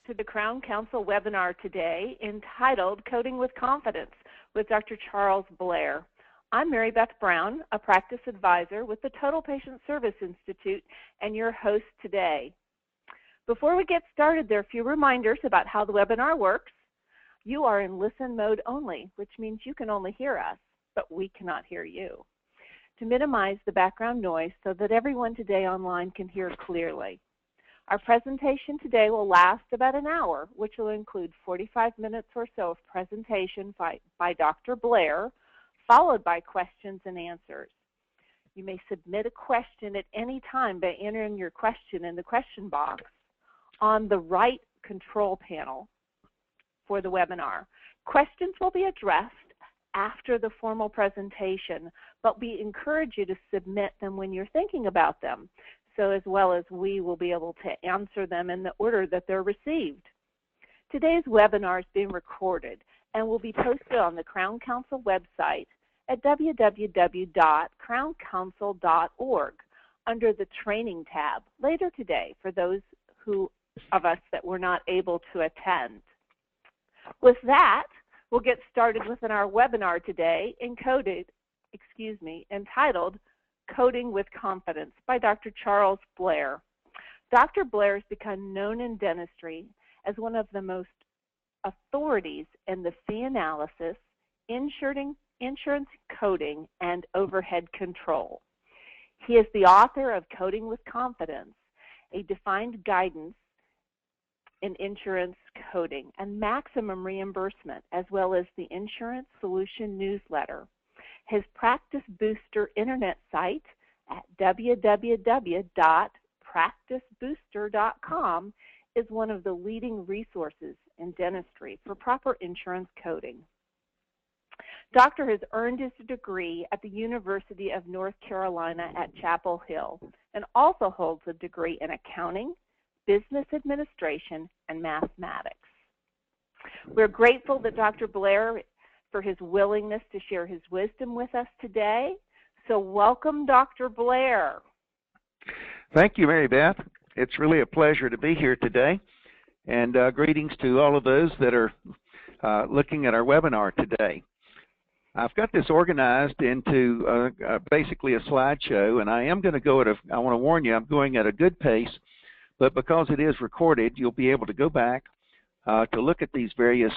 to the Crown Council webinar today entitled Coding with Confidence with Dr. Charles Blair. I'm Maribeth Brown, a practice advisor with the Total Patient Service Institute and your host today. Before we get started, there are a few reminders about how the webinar works. You are in listen mode only, which means you can only hear us, but we cannot hear you. To minimize the background noise so that everyone today online can hear clearly. Our presentation today will last about an hour, which will include 45 minutes or so of presentation by Dr. Blair, followed by questions and answers. You may submit a question at any time by entering your question in the question box on the right control panel for the webinar. Questions will be addressed after the formal presentation, but we encourage you to submit them when you're thinking about them, so as well as we will be able to answer them in the order that they're received. Today's webinar is being recorded and will be posted on the Crown Council website at www.crowncouncil.org under the Training tab later today for those of us that were not able to attend. With that, we'll get started with our webinar today entitled Coding with Confidence by Dr. Charles Blair. Dr. Blair has become known in dentistry as one of the most authorities in the fee analysis, insurance coding, and overhead control. He is the author of Coding with Confidence, a defined guidance in insurance coding and maximum reimbursement, as well as the Insurance Solution newsletter. His Practice Booster internet site at www.practicebooster.com is one of the leading resources in dentistry for proper insurance coding. Doctor has earned his degree at the University of North Carolina at Chapel Hill and also holds a degree in accounting, business administration, and mathematics. We're grateful that Dr. Blair for his willingness to share his wisdom with us today. So welcome, Dr. Blair. Thank you, Mary Beth. It's really a pleasure to be here today. And greetings to all of those that are looking at our webinar today. I've got this organized into basically a slideshow, and I am going to go I want to warn you, I'm going at a good pace, but because it is recorded, you'll be able to go back to look at these various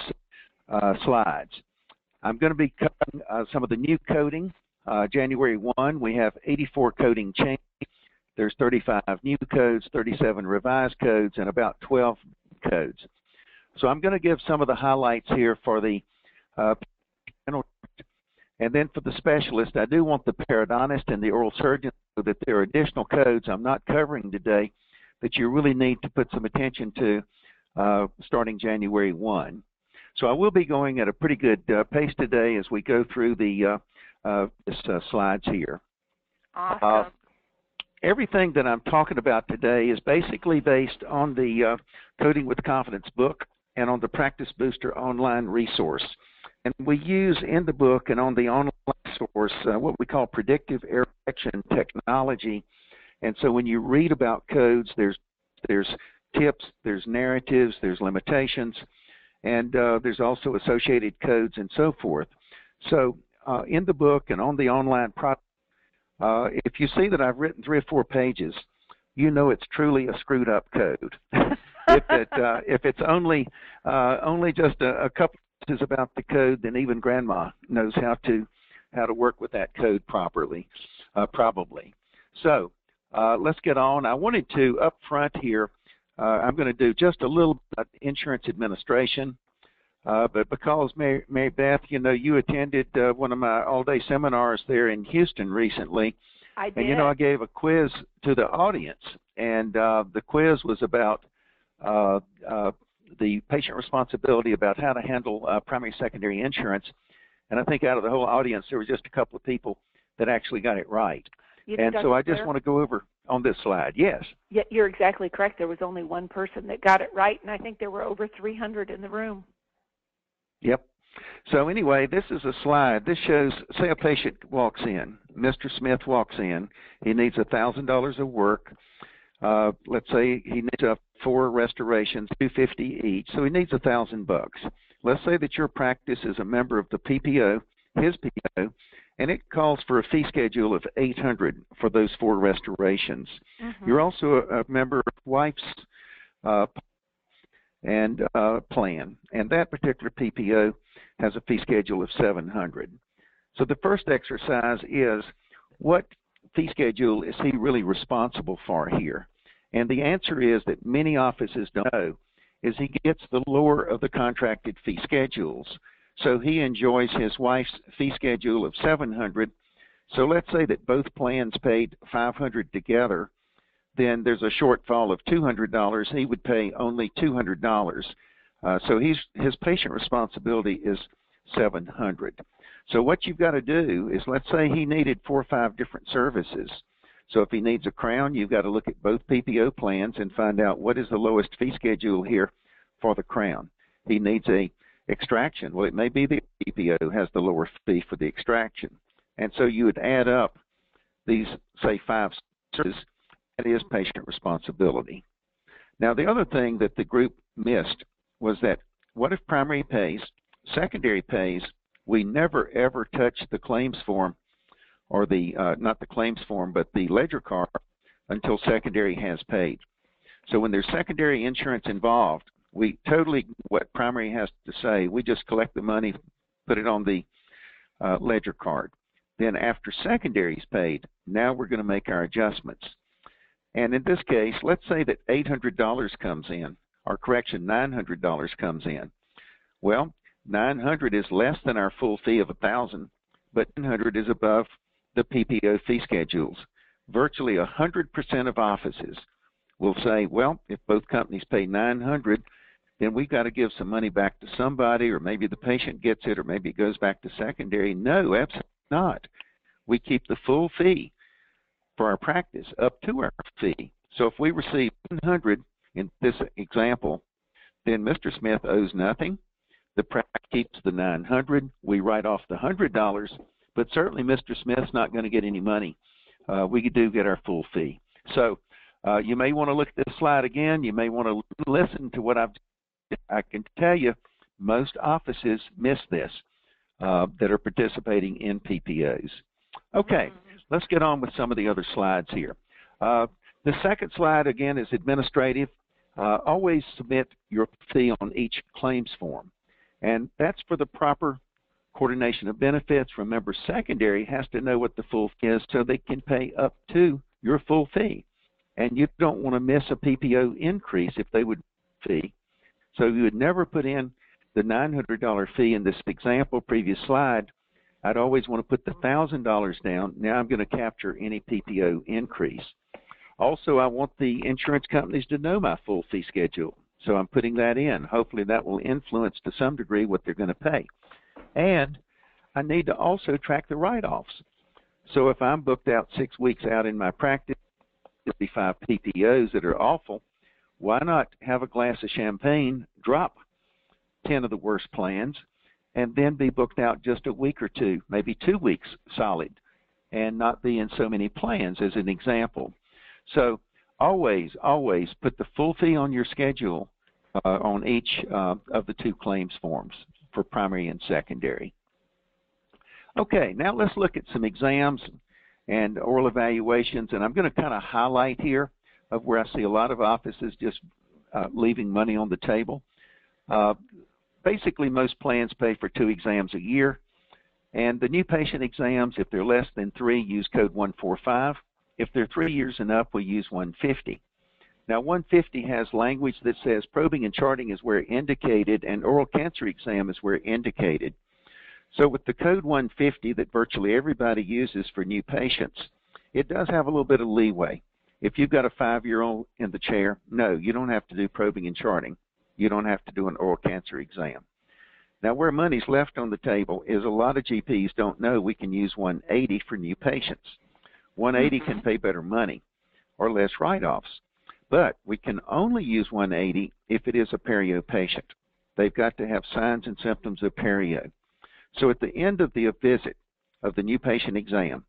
slides. I'm going to be covering some of the new coding. January 1, we have 84 coding changes. There's 35 new codes, 37 revised codes, and about 12 codes. So I'm going to give some of the highlights here for the and then for the specialist, I do want the periodontist and the oral surgeon so that there are additional codes I'm not covering today that you really need to put some attention to starting January 1. So I will be going at a pretty good pace today as we go through the slides here. Awesome. Everything that I'm talking about today is basically based on the Coding with Confidence book and on the Practice Booster online resource. And we use in the book and on the online source what we call predictive error correction technology. And so when you read about codes, there's tips, there's narratives, there's limitations, and there's also associated codes and so forth. So in the book and on the online product, if you see that I've written 3 or 4 pages, you know it's truly a screwed up code. If it's only just a couple is about the code, then even grandma knows how to work with that code properly, probably. So let's get on. I wanted to up front here. I'm going to do just a little bit insurance administration, but because Mary Beth, you know, you attended one of my all-day seminars there in Houston recently. I did. And you know, I gave a quiz to the audience, and the quiz was about the patient responsibility about how to handle primary secondary insurance. And I think out of the whole audience, there were just a couple of people that actually got it right. And so I just want to go over on this slide. Yes. Yeah, you're exactly correct. There was only one person that got it right, and I think there were over 300 in the room. Yep. So anyway, this is a slide. This shows, say a patient walks in. Mr. Smith walks in. He needs $1,000 of work. Let's say he needs 4 restorations, $250 each, so he needs $1,000. Let's say that your practice is a member of the PPO, his PPO, and it calls for a fee schedule of $800 for those 4 restorations. You're also a member of wife's plan, and that particular PPO has a fee schedule of $700. So the first exercise is, what fee schedule is he really responsible for here? And the answer is that many offices don't know, is he gets the lower of the contracted fee schedules. So he enjoys his wife's fee schedule of $700. So let's say that both plans paid $500 together, then there's a shortfall of $200. He would pay only $200. So his patient responsibility is $700. So what you've got to do is, let's say he needed 4 or 5 different services. So if he needs a crown, you've got to look at both PPO plans and find out what is the lowest fee schedule here for the crown. He needs a extraction. Well, it may be the PPO has the lower fee for the extraction. And so you would add up these, say, 5 services. That is patient responsibility. Now, the other thing that the group missed was that, what if primary pays, secondary pays, we never ever touch the claims form, or the, not the claims form, but the ledger card, until secondary has paid. So when there's secondary insurance involved, we totally, what primary has to say, we just collect the money, put it on the ledger card. Then after secondary is paid, now we're going to make our adjustments. And in this case, let's say that $800 comes in, or correction, $900 comes in. Well, $900 is less than our full fee of $1,000, but $900 is above the PPO fee schedules. Virtually 100% of offices will say, well, if both companies pay $900, then we've got to give some money back to somebody, or maybe the patient gets it, or maybe it goes back to secondary. No, absolutely not. We keep the full fee for our practice up to our fee. So if we receive $100 in this example, then Mr. Smith owes nothing. The practice keeps the $900. We write off the $100, but certainly Mr. Smith's not going to get any money. We do get our full fee. So you may want to look at this slide again. You may want to listen to what I can tell you, most offices miss this that are participating in PPOs. Okay, let's get on with some of the other slides here. The second slide, again, is administrative. Always submit your fee on each claims form. And that's for the proper coordination of benefits. Remember, secondary has to know what the full fee is so they can pay up to your full fee. And you don't want to miss a PPO increase if they would fee. So you would never put in the $900 fee in this example, previous slide. I'd always want to put the $1,000 down. Now I'm going to capture any PPO increase. Also, I want the insurance companies to know my full fee schedule. So I'm putting that in. Hopefully that will influence to some degree what they're going to pay. And I need to also track the write-offs. So if I'm booked out 6 weeks out in my practice, 55 PPOs that are awful, why not have a glass of champagne, drop 10 of the worst plans, and then be booked out just a week or two, maybe 2 weeks solid, and not be in so many plans, as an example. So always, always put the full fee on your schedule on each of the 2 claims forms for primary and secondary. Okay, now let's look at some exams and oral evaluations, and I'm going to kind of highlight here of where I see a lot of offices just leaving money on the table. Basically, most plans pay for 2 exams a year, and the new patient exams, if they're less than 3, use code 145. If they're 3 years and up, we use 150. Now, 150 has language that says probing and charting is where indicated, and oral cancer exam is where indicated. So with the code 150 that virtually everybody uses for new patients, it does have a little bit of leeway. If you've got a 5-year-old in the chair, no, you don't have to do probing and charting. You don't have to do an oral cancer exam. Now, where money's left on the table is a lot of GPs don't know we can use 180 for new patients. 180 can pay better money or less write-offs, but we can only use 180 if it is a perio patient. They've got to have signs and symptoms of perio. So at the end of the visit of the new patient exam,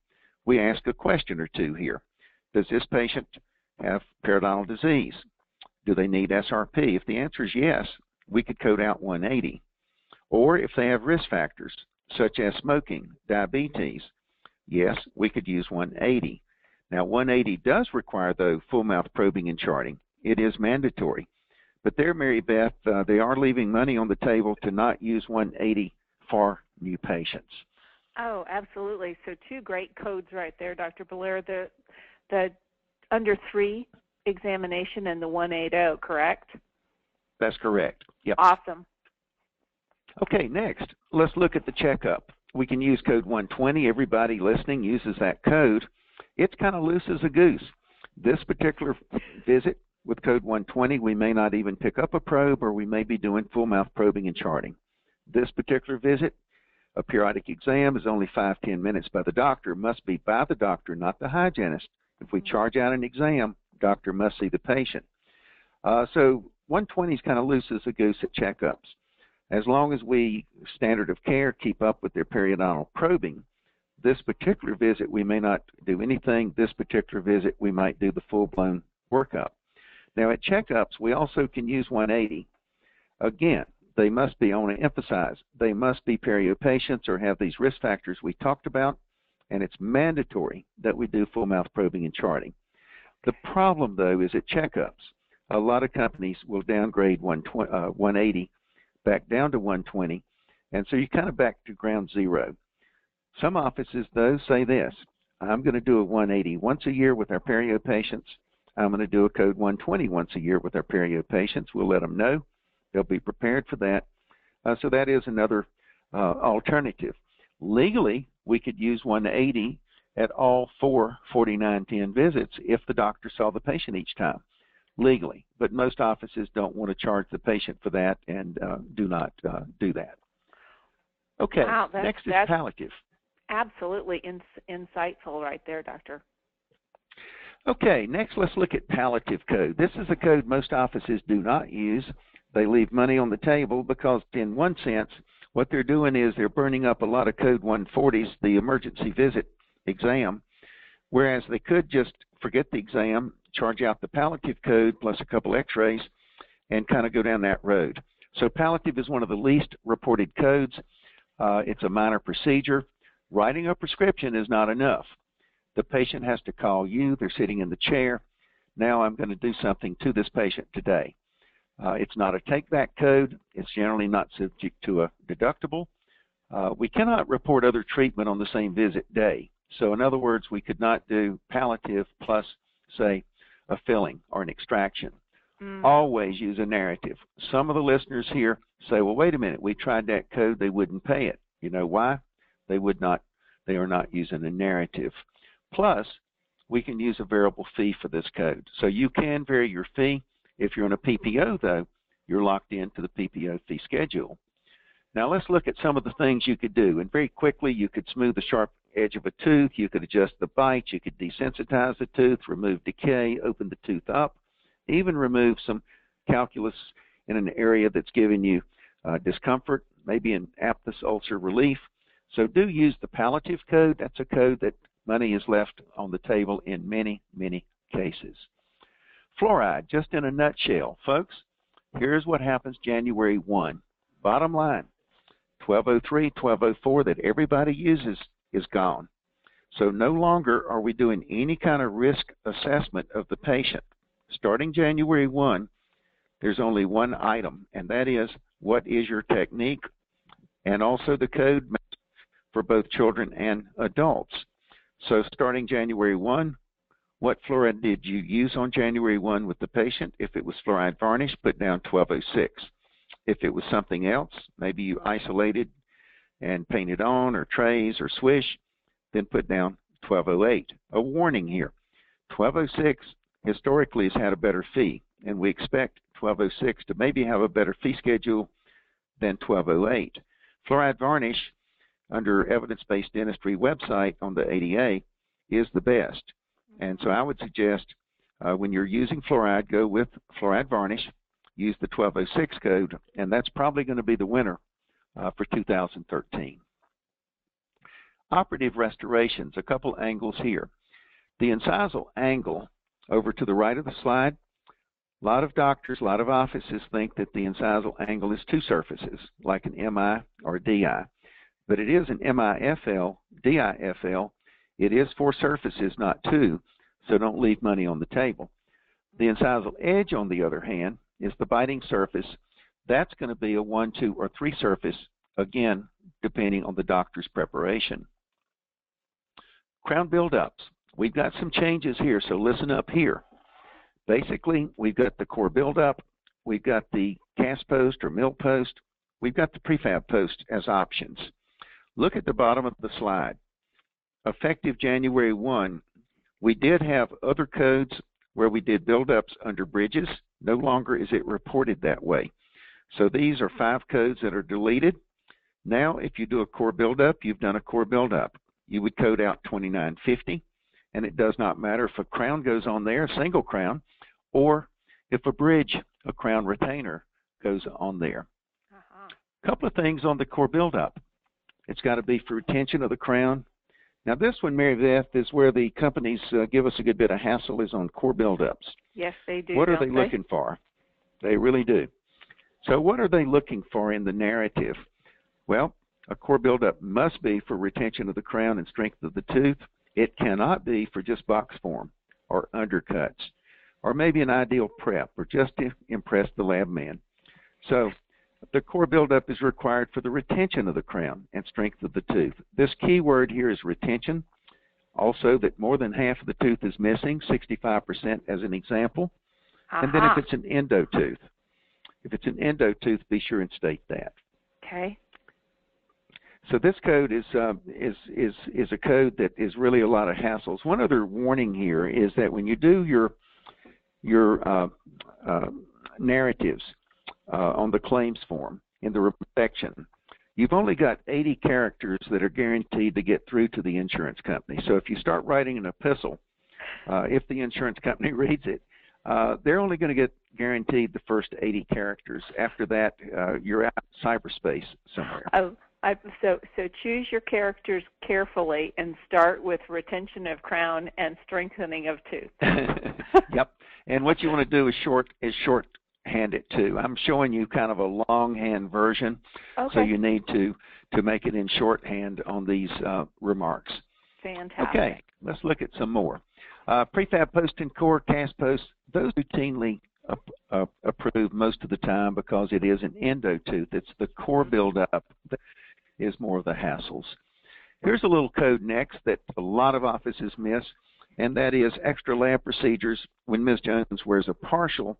we ask a question or two here. Does this patient have periodontal disease? Do they need SRP? If the answer is yes, we could code out 180. Or if they have risk factors, such as smoking, diabetes, yes, we could use 180. Now, 180 does require, though, full mouth probing and charting. It is mandatory. But there, Mary Beth, they are leaving money on the table to not use 180 for new patients. Oh, absolutely. So two great codes right there, Dr. Blair. The under 3 examination and the 180, correct? That's correct. Yep. Awesome. Okay, next, let's look at the checkup. We can use code 120. Everybody listening uses that code. It's kind of loose as a goose. This particular visit with code 120, we may not even pick up a probe, or we may be doing full mouth probing and charting. This particular visit, a periodic exam, is only 5-10 minutes by the doctor. Must be by the doctor, not the hygienist. If we charge out an exam, doctor must see the patient. So 120 is kind of loose as a goose at checkups. As long as we, standard of care, keep up with their periodontal probing, this particular visit we may not do anything. This particular visit we might do the full-blown workup. Now at checkups, we also can use 180. Again, they must be, I want to emphasize, they must be perio patients or have these risk factors we talked about, and it's mandatory that we do full mouth probing and charting. The problem, though, is at checkups, a lot of companies will downgrade 180 back down to 120, and so you're kind of back to ground zero. Some offices, though, say this: I'm going to do a 180 once a year with our perio patients. I'm going to do a code 120 once a year with our perio patients. We'll let them know. They'll be prepared for that. So that is another alternative. Legally, we could use 180 at all 4 4910 visits if the doctor saw the patient each time, legally. But most offices don't want to charge the patient for that and do not do that. Okay, wow, next is palliative. Absolutely insightful right there, Doctor. Okay, next let's look at palliative code. This is a code most offices do not use. They leave money on the table because, in one sense, what they're doing is they're burning up a lot of code 140s, the emergency visit exam, whereas they could just forget the exam, charge out the palliative code plus a couple x-rays, and kind of go down that road. So palliative is one of the least reported codes. It's a minor procedure. Writing a prescription is not enough. The patient has to call you. They're sitting in the chair. Now I'm going to do something to this patient today. It's not a take-back code. It's generally not subject to a deductible. We cannot report other treatment on the same visit day. So in other words, we could not do palliative plus, say, a filling or an extraction. Always use a narrative. Some of the listeners here say, well, wait a minute, we tried that code, they wouldn't pay it. You know why? They are not using a narrative. Plus, we can use a variable fee for this code. So you can vary your fee. If you're in a PPO, though, you're locked into the PPO fee schedule. Now let's look at some of the things you could do. And very quickly, you could smooth the sharp edge of a tooth. You could adjust the bite. You could desensitize the tooth, remove decay, open the tooth up, even remove some calculus in an area that's giving you discomfort, maybe an aphthous ulcer relief. So do use the palliative code. That's a code that money is left on the table in many, many cases. Fluoride, just in a nutshell, folks, here's what happens January 1. Bottom line, 1203, 1204 that everybody uses is gone. So no longer are we doing any kind of risk assessment of the patient. Starting January 1, there's only one item, and that is what is your technique, and also the code for both children and adults. So starting January 1, what fluoride did you use on January 1 with the patient? If it was fluoride varnish, put down 1206. If it was something else, maybe you isolated and painted on or trays or swish, then put down 1208. A warning here, 1206 historically has had a better fee, and we expect 1206 to maybe have a better fee schedule than 1208. Fluoride varnish, under evidence-based dentistry website on the ADA, is the best. And so I would suggest when you're using fluoride, go with fluoride varnish, use the 1206 code, and that's probably going to be the winner for 2013. Operative restorations, a couple angles here. The incisal angle over to the right of the slide, A lot of doctors, a lot of offices think that the incisal angle is two surfaces, like an MI or DI. But it is an MIFL, DIFL. It is four surfaces, not two, so don't leave money on the table. The incisal edge, on the other hand, is the biting surface. That's going to be a 1, 2, or 3 surface, again, depending on the doctor's preparation. Crown buildups. We've got some changes here, so listen up here. Basically, we've got the core buildup, we've got the cast post or mill post, we've got the prefab post as options. Look at the bottom of the slide. Effective January 1, we did have other codes where we did buildups under bridges. No longer is it reported that way. So these are 5 codes that are deleted. Now, if you do a core buildup, you've done a core buildup. You would code out 2950, and it does not matter if a crown goes on there, a single crown, or if a bridge, a crown retainer, goes on there. A couple of things on the core buildup. It's got to be for retention of the crown. Now, this one, Maribeth, is where the companies give us a good bit of hassle, is on core buildups. Yes, they do. What are they looking for? They really do. So what are they looking for in the narrative? Well, a core buildup must be for retention of the crown and strength of the tooth. It cannot be for just box form or undercuts or maybe an ideal prep or just to impress the lab man. So the core buildup is required for the retention of the crown and strength of the tooth. This key word here is retention. Also that more than half of the tooth is missing, 65% as an example. And then if it's an endo tooth, be sure and state that. Okay. So this code is a code that is really a lot of hassles. One other warning here is that when you do your narratives on the claims form in the section, you've only got 80 characters that are guaranteed to get through to the insurance company. So if you start writing an epistle, if the insurance company reads it, they're only going to get guaranteed the first 80 characters. After that, you're out in cyberspace somewhere. Oh, so choose your characters carefully and start with retention of crown and strengthening of tooth. Yep. And what you want to do is shorthand it too. I'm showing you kind of a longhand version, okay. So you need to make it in shorthand on these remarks. Fantastic. Okay, let's look at some more. Prefab post and core cast post, those routinely approved most of the time because it is an endo tooth. It's the core buildup that is more of the hassles. Here's a little code next that a lot of offices miss, and that is extra lab procedures when Ms. Jones wears a partial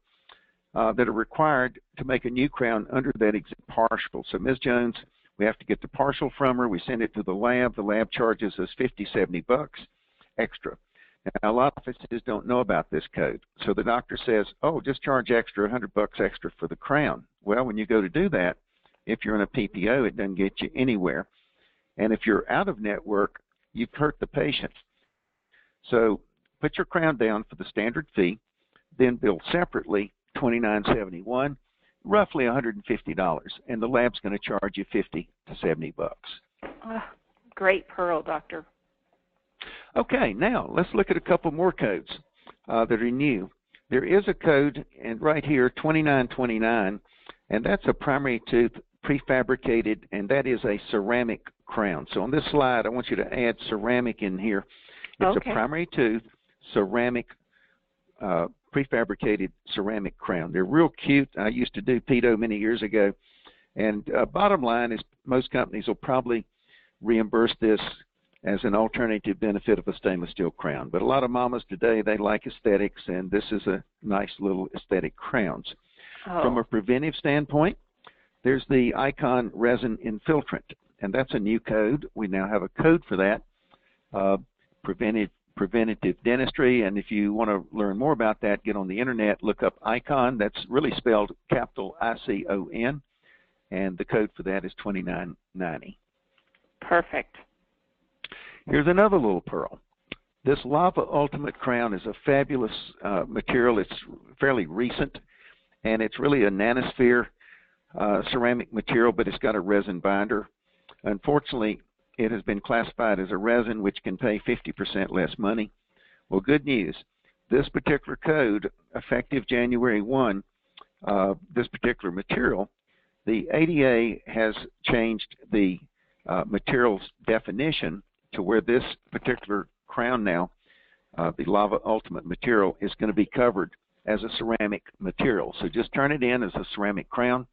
that are required to make a new crown under that exempt partial. So Ms. Jones, we have to get the partial from her. We send it to the lab. The lab charges us $50, $70 extra. Now, a lot of offices don't know about this code. So the doctor says, oh, just charge extra, $100 extra for the crown. Well, when you go to do that, if you're in a PPO, it doesn't get you anywhere. And if you're out of network, you've hurt the patient. So put your crown down for the standard fee, then bill separately $29.71, roughly $150, and the lab's going to charge you $50 to $70. Great pearl, doctor. Okay, now let's look at a couple more codes that are new. There is a code, and right here, 2929, and that's a primary tooth prefabricated, and that is a ceramic crown. So on this slide, I want you to add ceramic in here. It's okay. A primary tooth ceramic, prefabricated ceramic crown. They're real cute. I used to do pedo many years ago, and bottom line is most companies will probably reimburse this as an alternative benefit of a stainless steel crown. But a lot of mamas today, they like aesthetics, and this is a nice little aesthetic crowns. Oh. From a preventive standpoint, there's the Icon resin infiltrant, and that's a new code. We now have a code for that, preventative dentistry, and if you want to learn more about that, get on the internet, look up Icon. That's really spelled capital ICON, and the code for that is 2990. Perfect. Here's another little pearl. This Lava Ultimate crown is a fabulous material. It's fairly recent, and it's really a nanosphere ceramic material, but it's got a resin binder. Unfortunately, it has been classified as a resin, which can pay 50% less money. Well, good news. this particular code, effective January 1, this particular material, the ADA has changed the material's definition to where this particular crown now, the Lava Ultimate material, is going to be covered as a ceramic material. So just turn it in as a ceramic crown,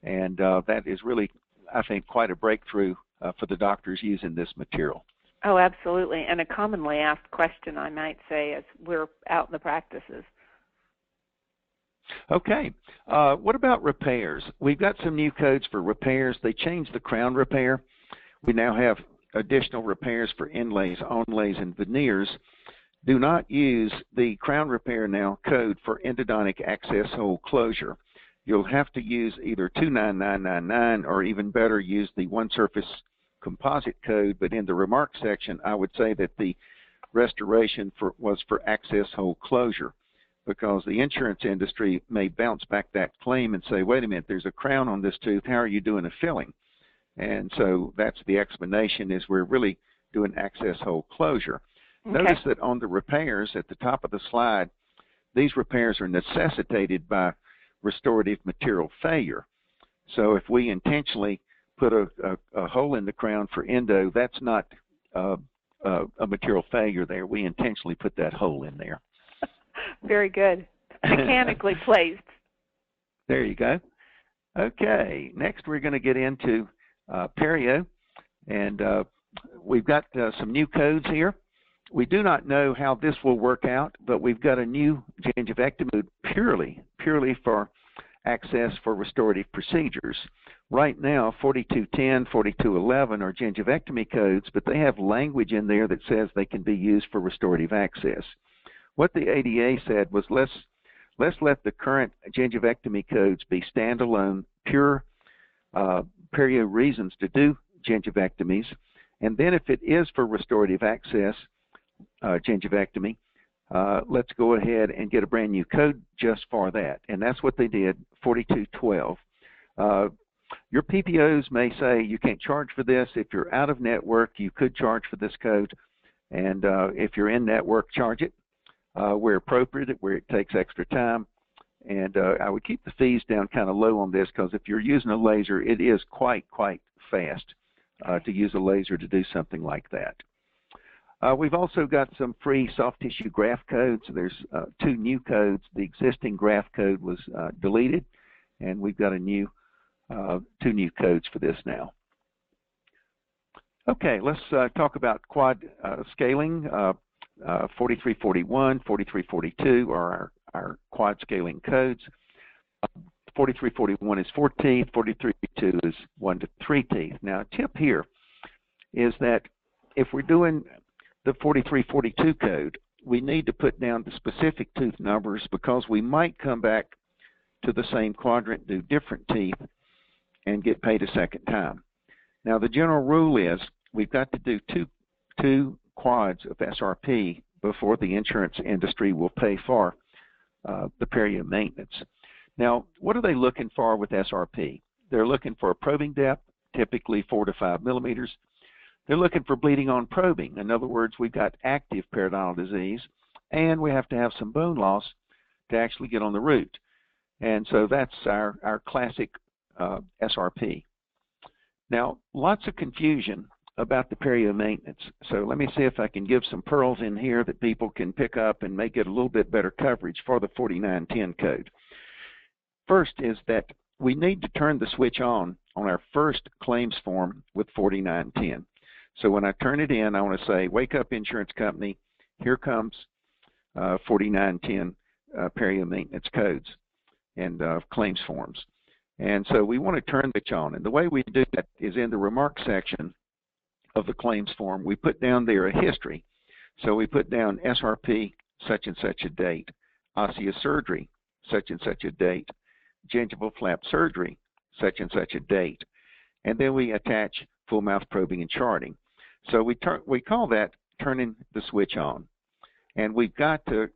and that is really, I think, quite a breakthrough for the doctors using this material. Oh, absolutely, and a commonly asked question, I might say, as we're out in the practices. Okay, what about repairs? We've got some new codes for repairs. They changed the crown repair. We now have additional repairs for inlays, onlays, and veneers. Do not use the crown repair now code for endodontic access hole closure. You'll have to use either 29999 or even better, use the one surface composite code, but in the remarks section, I would say that the restoration was for access hole closure, because the insurance industry may bounce back that claim and say, wait a minute, there's a crown on this tooth, how are you doing a filling? And so that's the explanation, is we're really doing access hole closure. Okay. Notice that on the repairs at the top of the slide, these repairs are necessitated by restorative material failure. So if we intentionally put a hole in the crown for endo, that's not a material failure there. We intentionally put that hole in there. Very good. Mechanically placed. There you go. Okay, next we're going to get into perio, and we've got some new codes here. We do not know how this will work out, but we've got a new gingivectomy purely for access for restorative procedures. Right now, 4210, 4211 are gingivectomy codes, but they have language in there that says they can be used for restorative access. What the ADA said was, let's let the current gingivectomy codes be standalone, pure perio reasons to do gingivectomies, and then if it is for restorative access gingivectomy, let's go ahead and get a brand new code just for that. And that's what they did, 4212. Your PPOs may say you can't charge for this. If you're out of network, you could charge for this code. And if you're in network, charge it where appropriate, where it takes extra time. And I would keep the fees down kind of low on this, because if you're using a laser, it is quite fast to use a laser to do something like that. We've also got some free soft tissue graft codes. There's 2 new codes. The existing graft code was deleted, and we've got a new 2 new codes for this now. Okay, let's talk about quad scaling. 4341, 4342 are our quad scaling codes. 4341 is 4 teeth, 4342 is 1 to 3 teeth. Now, a tip here is that if we're doing the 4342 code, we need to put down the specific tooth numbers, because we might come back to the same quadrant, do different teeth, and get paid a second time. Now, the general rule is we've got to do two quads of SRP before the insurance industry will pay for the perio maintenance. Now, what are they looking for with SRP? They're looking for a probing depth, typically 4 to 5 millimeters. They're looking for bleeding on probing. In other words, we've got active periodontal disease, and we have to have some bone loss to actually get on the root. And so that's our classic SRP. Now, lots of confusion about the perio maintenance. So let me see if I can give some pearls in here that people can pick up and make it a little bit better coverage for the 4910 code. First is that we need to turn the switch on our first claims form with 4910. So when I turn it in, I want to say, wake up insurance company, here comes 4910 perio maintenance codes and claims forms. And so we want to turn the switch on. And the way we do that is in the remarks section of the claims form, we put down there a history. So we put down SRP, such and such a date, osseous surgery, such and such a date, gingival flap surgery, such and such a date. And then we attach full mouth probing and charting. So we call that turning the switch on. And we've got to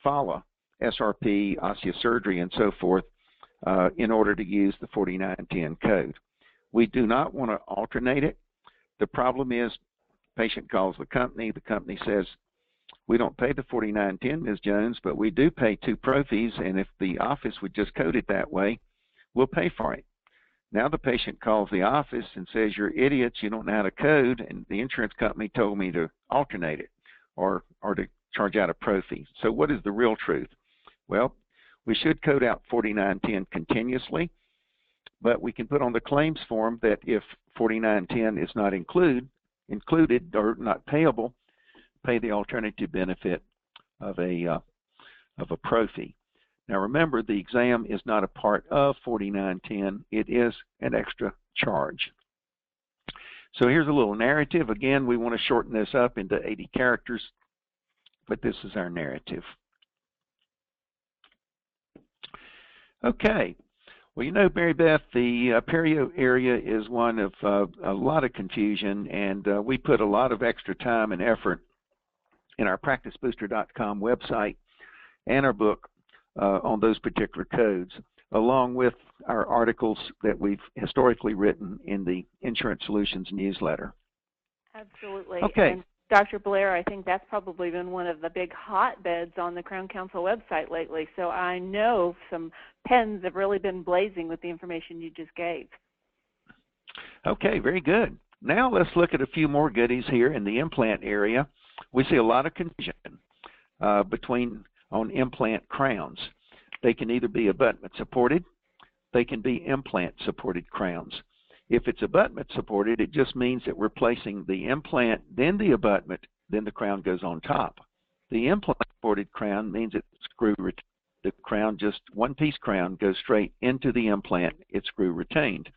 follow SRP, osseous surgery, and so forth in order to use the 4910 code. We do not want to alternate it. The problem is patient calls the company says, we don't pay the $49.10, Ms. Jones, but we do pay 2 pro fees, and if the office would just code it that way, we'll pay for it. Now the patient calls the office and says, you're idiots, you don't know how to code, and the insurance company told me to alternate it or to charge out a pro fee. So what is the real truth? Well, we should code out $49.10 continuously, but we can put on the claims form that if $49.10 is not included or not payable, pay the alternative benefit of a pro fee. Now remember, the exam is not a part of $49.10. It is an extra charge. So here's a little narrative. Again, we want to shorten this up into 80 characters, but this is our narrative. Okay. Well, you know, Maribeth, the perio area is one of a lot of confusion, and we put a lot of extra time and effort in our practicebooster.com website and our book on those particular codes, along with our articles that we've historically written in the Insurance Solutions newsletter. Absolutely. Okay. And Dr. Blair, I think that's probably been one of the big hotbeds on the Crown Council website lately. So I know some pens have really been blazing with the information you just gave. Okay, very good. Now let's look at a few more goodies here in the implant area. We see a lot of confusion on implant crowns. They can either be abutment supported, they can be implant supported crowns. If it's abutment supported, it just means that we're placing the implant, then the abutment, then the crown goes on top. The implant supported crown means it's screw retained. The crown, just one piece crown, goes straight into the implant. It's screw retained.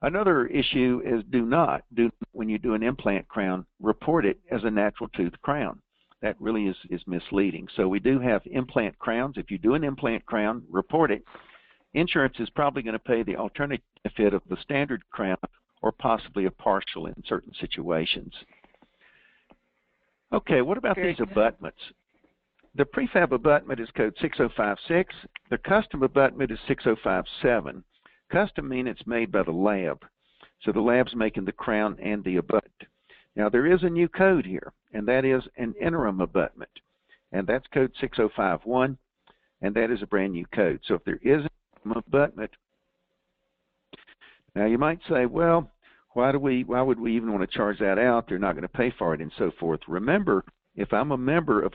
Another issue is when you do an implant crown, report it as a natural tooth crown. That really is misleading. So we do have implant crowns. If you do an implant crown, report it. Insurance is probably going to pay the alternative benefit of the standard crown or possibly a partial in certain situations. Okay, what about these abutments? The prefab abutment is code 6056. The custom abutment is 6057. Custom means it's made by the lab. So the lab's making the crown and the abutment. Now there is a new code here, and that is an interim abutment. And that's code 6051, and that is a brand new code. So if there is an abutment, now you might say, well, why would we even want to charge that out? They're not going to pay for it and so forth. Remember, if I'm a member of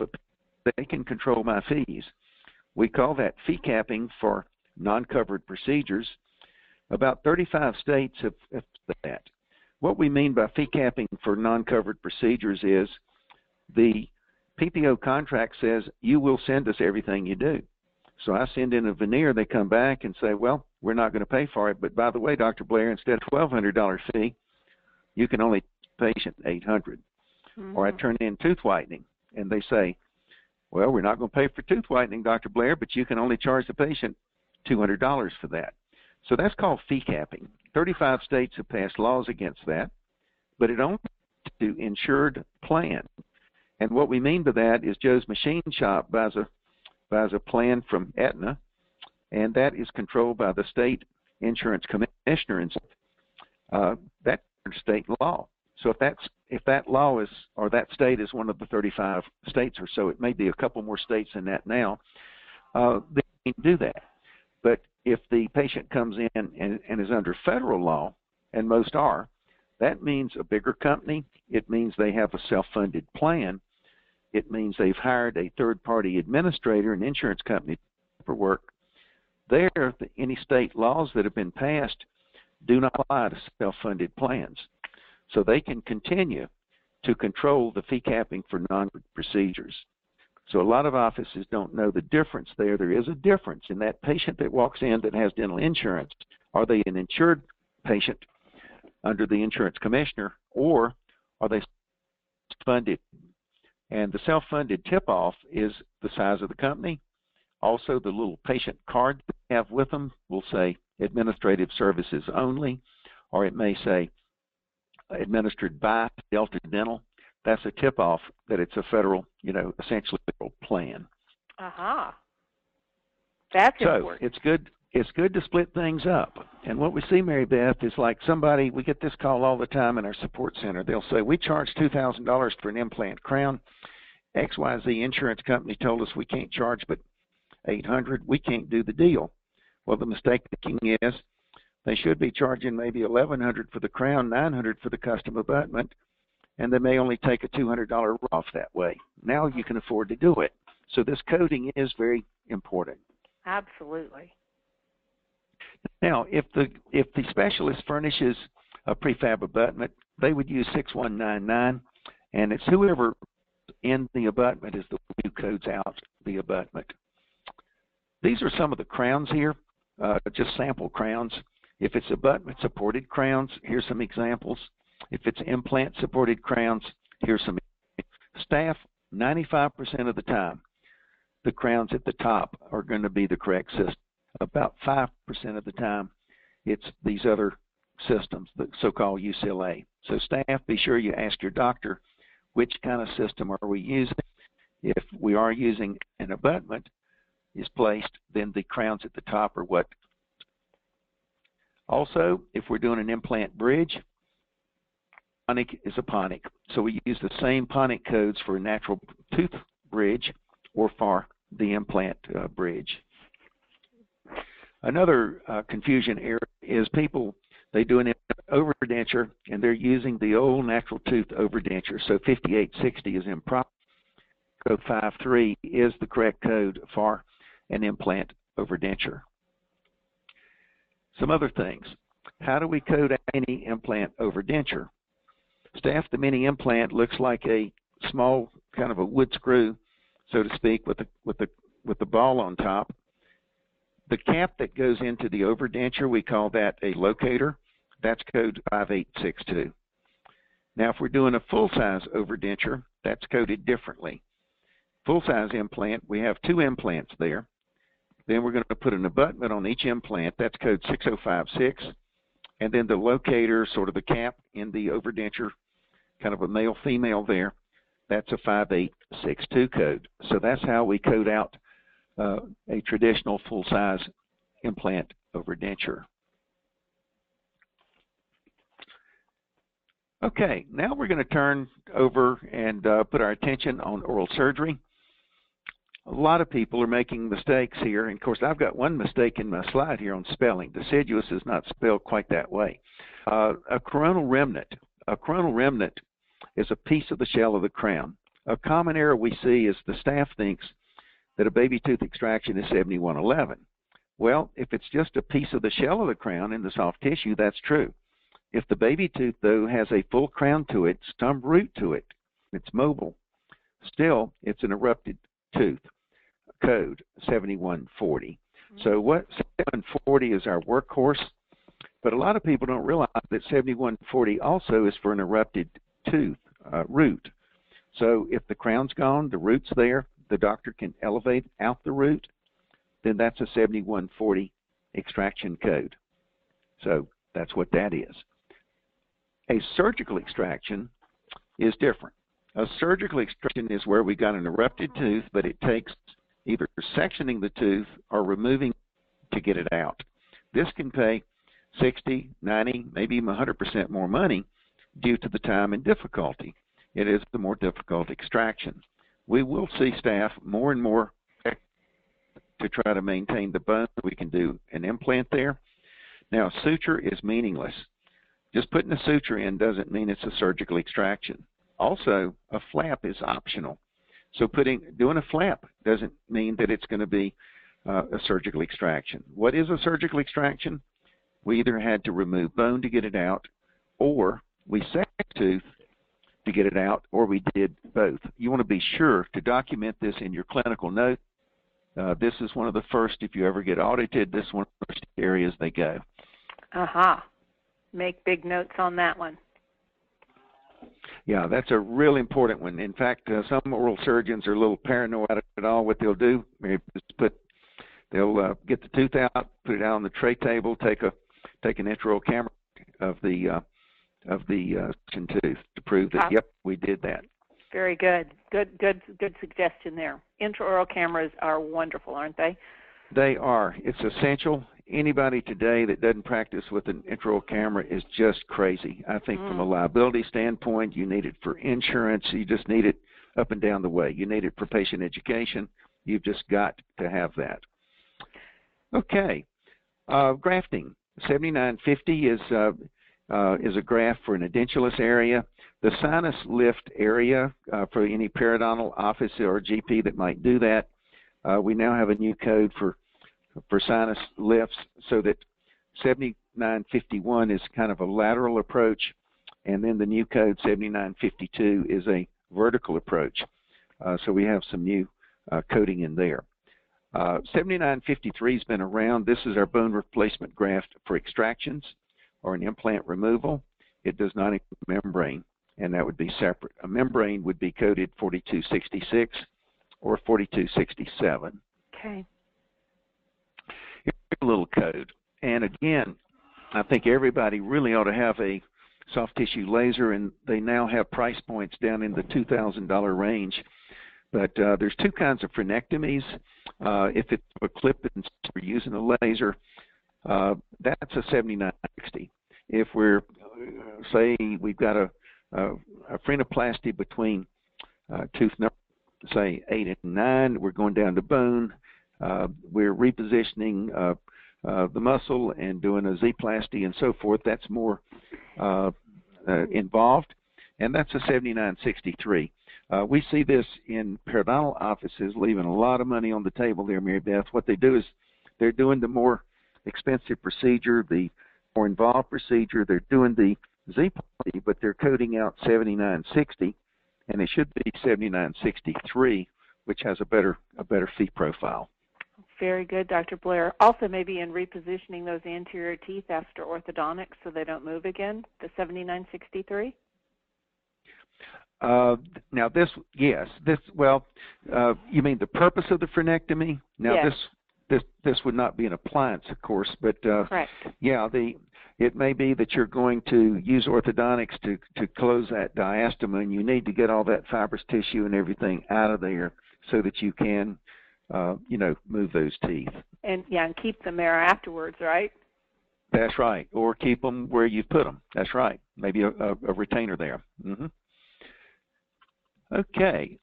they can control my fees. We call that fee capping for non-covered procedures. About 35 states have that. What we mean by fee capping for non-covered procedures is the PPO contract says you will send us everything you do. So I send in a veneer, they come back and say, well, we're not going to pay for it, but by the way, Dr. Blair, instead of $1,200 fee, you can only pay patient $800. Mm-hmm. Or I turn in tooth whitening, and they say, well, we're not going to pay for tooth whitening, Dr. Blair, but you can only charge the patient $200 for that. So that's called fee capping. 35 states have passed laws against that, but it only to insured plan. And what we mean by that is Joe's Machine Shop buys a plan from Aetna, and that is controlled by the state insurance commissioner, and that's state law. So if that law is, or that state is one of the 35 states or so, it may be a couple more states than that now, they can do that. But if the patient comes in and is under federal law, and most are, that means a bigger company. It means they have a self-funded plan. It means they've hired a third-party administrator, an insurance company, for work. There, any state laws that have been passed do not apply to self-funded plans. So they can continue to control the fee capping for non-procedures. So a lot of offices don't know the difference there. There is a difference in that patient that walks in that has dental insurance. Are they an insured patient under the insurance commissioner, or are they funded? And the self-funded tip-off is the size of the company. Also, the little patient card they have with them will say administrative services only, or it may say administered by Delta Dental. That's a tip-off that it's a federal, essentially federal plan. Aha. That's important. So it's good to split things up. And what we see, Maribeth, is like we get this call all the time in our support center. They'll say, we charge $2,000 for an implant crown, XYZ insurance company told us we can't charge but $800. We can't do the deal. Well, the mistake making is they should be charging maybe $1,100 for the crown, $900 for the custom abutment, and they may only take a $200 off that way. Now you can afford to do it. So this coding is very important. Absolutely. Now, if the specialist furnishes a prefab abutment, they would use 6199, and it's whoever in the abutment is the one who codes out the abutment. These are some of the crowns here, just sample crowns. If it's abutment-supported crowns, here's some examples. If it's implant-supported crowns, here's some. Staff, 95% of the time, the crowns at the top are going to be the correct system. About 5% of the time, it's these other systems, the so-called UCLA. So staff, be sure you ask your doctor, which kind of system are we using? If we are using an abutment is placed, then the crowns at the top are what. Also, if we're doing an implant bridge, ponic is a ponic. So we use the same ponic codes for a natural tooth bridge or for the implant bridge. Another confusion area is people, they do an overdenture and they're using the old natural tooth overdenture. So 5860 is improper. Code 53 is the correct code for an implant overdenture. Some other things. How do we code a mini implant overdenture? Staff, the mini implant looks like a small kind of a wood screw, so to speak, with the ball on top. The cap that goes into the overdenture, we call that a locator. That's code 5862. Now, if we're doing a full-size overdenture, that's coded differently. Full-size implant, we have 2 implants there. Then we're going to put an abutment on each implant. That's code 6056. And then the locator, sort of the cap in the overdenture, kind of a male-female there, that's a 5862 code. So that's how we code out a traditional full-size implant overdenture. Okay, now we're going to turn over and put our attention on oral surgery. A lot of people are making mistakes here, and of course I've got one mistake in my slide here on spelling. Deciduous is not spelled quite that way. A coronal remnant. A coronal remnant is a piece of the shell of the crown. A common error we see is the staff thinks that a baby tooth extraction is 7111. Well, if it's just a piece of the shell of the crown in the soft tissue, that's true. If the baby tooth, though, has a full crown to it, some root to it, it's mobile, still it's an erupted tooth. Code 7140. So what 7140 is our workhorse, but a lot of people don't realize that 7140 also is for an erupted tooth root. So if the crown's gone, the root's there, the doctor can elevate out the root, then that's a 7140 extraction code. So that's what that is. A surgical extraction is different. A surgical extraction is where we got an erupted tooth, but it takes either sectioning the tooth or removing to get it out. This can pay 60, 90, maybe even 100% more money due to the time and difficulty. It is the more difficult extraction. We will see staff more and more to try to maintain the bone. We can do an implant there. Now, suture is meaningless. Just putting a suture in doesn't mean it's a surgical extraction. Also, a flap is optional. So doing a flap doesn't mean that it's going to be a surgical extraction. What is a surgical extraction? We either had to remove bone to get it out, or we sectioned the tooth to get it out, or we did both. You want to be sure to document this in your clinical note. This is one of the first, if you ever get audited, this is one of the first areas they go. Aha. Make big notes on that one. Yeah, that's a really important one. In fact, some oral surgeons are a little paranoid about it all. What they'll do, they'll get the tooth out, put it out on the tray table, take an intraoral camera of the tooth to prove that yep, we did that. Very good. Good suggestion there. Intraoral cameras are wonderful, aren't they? They are. It's essential. Anybody today that doesn't practice with an intraoral camera is just crazy. I think from a liability standpoint, you need it for insurance. You just need it up and down the way. You need it for patient education. You've just got to have that. Okay, grafting. 7950 is a graft for an edentulous area. The sinus lift area for any periodontal office or GP that might do that. We now have a new code for sinus lifts, so that 7951 is kind of a lateral approach, and then the new code 7952 is a vertical approach. So we have some new coding in there. 7953 has been around. This is our bone replacement graft for extractions or an implant removal. It does not include membrane, and that would be separate. A membrane would be coded 4266 or 4267. Okay. Here's a little code. And again, I think everybody really ought to have a soft tissue laser, and they now have price points down in the $2,000 range. But there's two kinds of frenectomies. If it's a clip and we're using a laser, that's a 7960. If we're, say, we've got a frenoplasty between tooth number, say, 8 and 9, we're going down to bone, we're repositioning the muscle and doing a Z-plasty and so forth, that's more involved, and that's a 7963. We see this in periodontal offices, leaving a lot of money on the table there, Maribeth. What they do is they're doing the more expensive procedure, the more involved procedure. They're doing the Z-plasty, but they're coding out 7960, and it should be 7963, which has a better fee profile. Very good, Dr. Blair. Also, maybe in repositioning those anterior teeth after orthodontics so they don't move again, the 7963? Now this, yes, this, well, you mean the purpose of the frenectomy? Now yes. This would not be an appliance, of course, but correct. Yeah, it may be that you're going to use orthodontics to close that diastema, and you need to get all that fibrous tissue and everything out of there so that you can, move those teeth. And yeah, and keep them there afterwards, right? That's right, or keep them where you put them. That's right. Maybe a retainer there. Mm-hmm. Okay,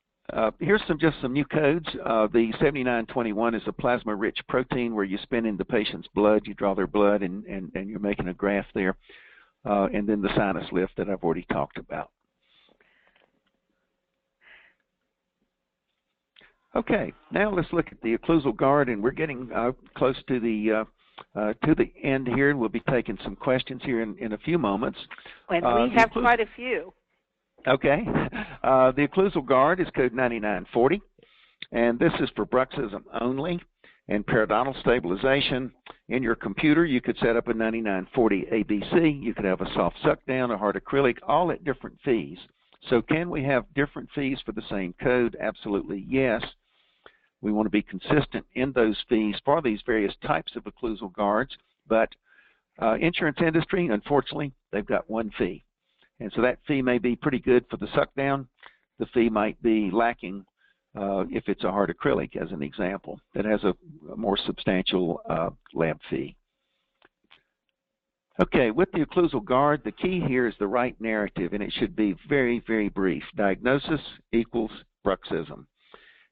here's just some new codes. The 7921 is a plasma-rich protein where you spin in the patient's blood, you draw their blood, and you're making a graft there. And then the sinus lift that I've already talked about. Okay, now let's look at the occlusal guard, and we're getting close to the end here, and we'll be taking some questions here in a few moments. And we have quite a few. Okay. The occlusal guard is code 9940, and this is for bruxism only and periodontal stabilization. In your computer, you could set up a 9940 ABC. You could have a soft suck down, a hard acrylic, all at different fees. So can we have different fees for the same code? Absolutely, yes. We want to be consistent in those fees for these various types of occlusal guards, but insurance industry, unfortunately, they've got one fee. And so that fee may be pretty good for the suck down. The fee might be lacking if it's a hard acrylic, as an example, that has a more substantial lab fee. Okay, with the occlusal guard, the key here is the right narrative, and it should be very, very brief. Diagnosis equals bruxism.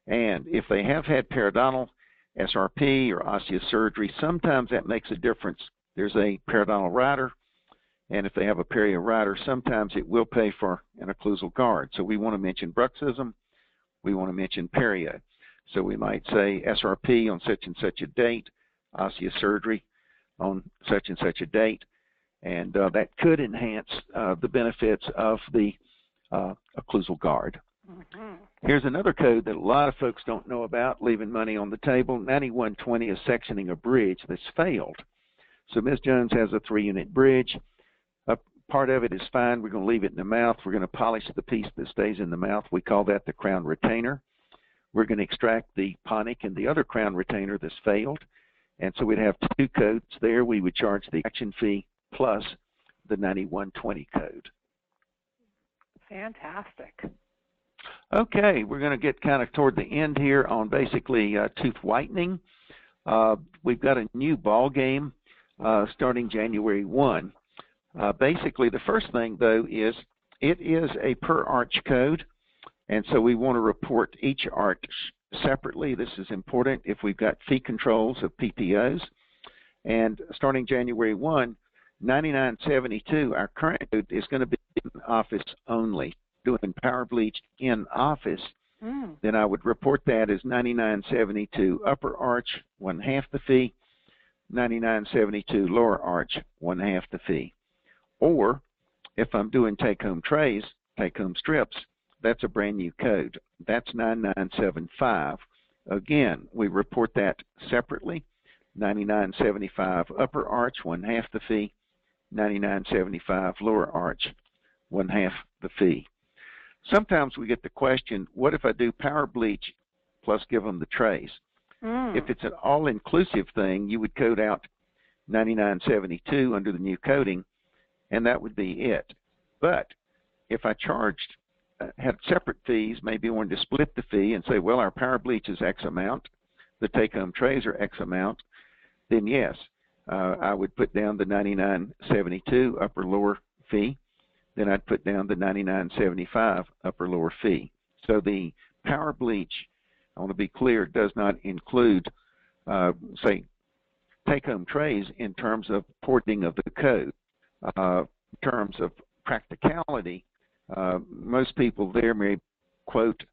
And if they have had periodontal, SRP, or osteosurgery, sometimes that makes a difference. There's a periodontal rider, and if they have a perio rider, sometimes it will pay for an occlusal guard. So we want to mention bruxism. We want to mention perio. So we might say SRP on such and such a date, osteosurgery on such and such a date, and that could enhance the benefits of the occlusal guard. Mm-hmm. Here's another code that a lot of folks don't know about, leaving money on the table. 9120 is sectioning a bridge that's failed. So Ms. Jones has a 3-unit bridge. Part of it is fine. We're going to leave it in the mouth. We're going to polish the piece that stays in the mouth. We call that the crown retainer. We're going to extract the ponic and the other crown retainer that's failed. And so we'd have two codes there. We would charge the action fee plus the 9120 code. Fantastic. Okay, we're going to get kind of toward the end here on basically tooth whitening. We've got a new ball game starting January 1. Basically, the first thing, though, is it is a per arch code, And so we want to report each arch separately. This is important if we've got fee controls of PPOs. And starting January 1, 9972, our current code, is going to be in office only. Doing power bleach in office, then I would report that as 9972 upper arch, 1/2 the fee, 9972 lower arch, 1/2 the fee. Or if I'm doing take-home trays, take-home strips, that's a brand new code. That's 9975. Again, we report that separately. 9975 upper arch, 1/2 the fee. 9975 lower arch, 1/2 the fee. Sometimes we get the question, what if I do power bleach plus give them the trays? If it's an all-inclusive thing, you would code out 9972 under the new coding, and that would be it. But if I charged, had separate fees, maybe wanted to split the fee and say, well, our power bleach is X amount, the take-home trays are X amount, then yes, I would put down the 9972 upper-lower fee. Then I'd put down the 9975 upper-lower fee. So the power bleach, I want to be clear, does not include, say, take-home trays in terms of porting of the code. In terms of practicality, most people there may quote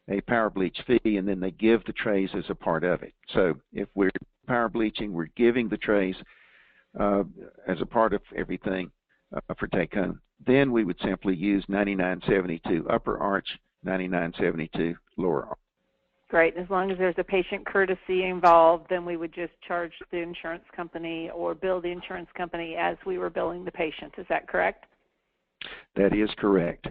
a power bleach fee and then they give the trays as a part of it. So if we're power bleaching, we're giving the trays as a part of everything for take-home. Then we would simply use 9972 upper arch, 9972 lower arch. Great. As long as there's a patient courtesy involved, then we would just charge the insurance company or bill the insurance company as we were billing the patient. Is that correct? That is correct.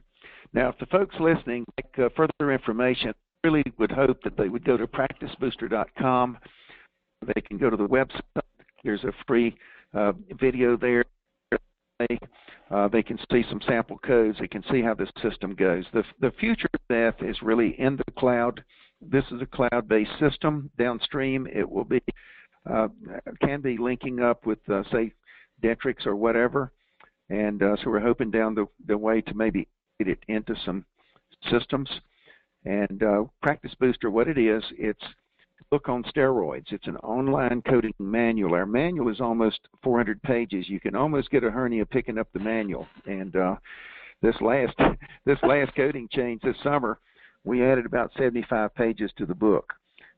Now, if the folks listening like further information, I really would hope that they would go to practicebooster.com. They can go to the website. There's a free video there. They can see some sample codes. They can see how the system goes. The future of death is really in the cloud. This is a cloud-based system. Downstream, it will be can be linking up with, say, Dentrix or whatever. And so we're hoping down the way to maybe get it into some systems. And Practice Booster, what it is, it's book on steroids. It's an online coding manual. Our manual is almost 400 pages. You can almost get a hernia picking up the manual. And this last coding change this summer, we added about 75 pages to the book.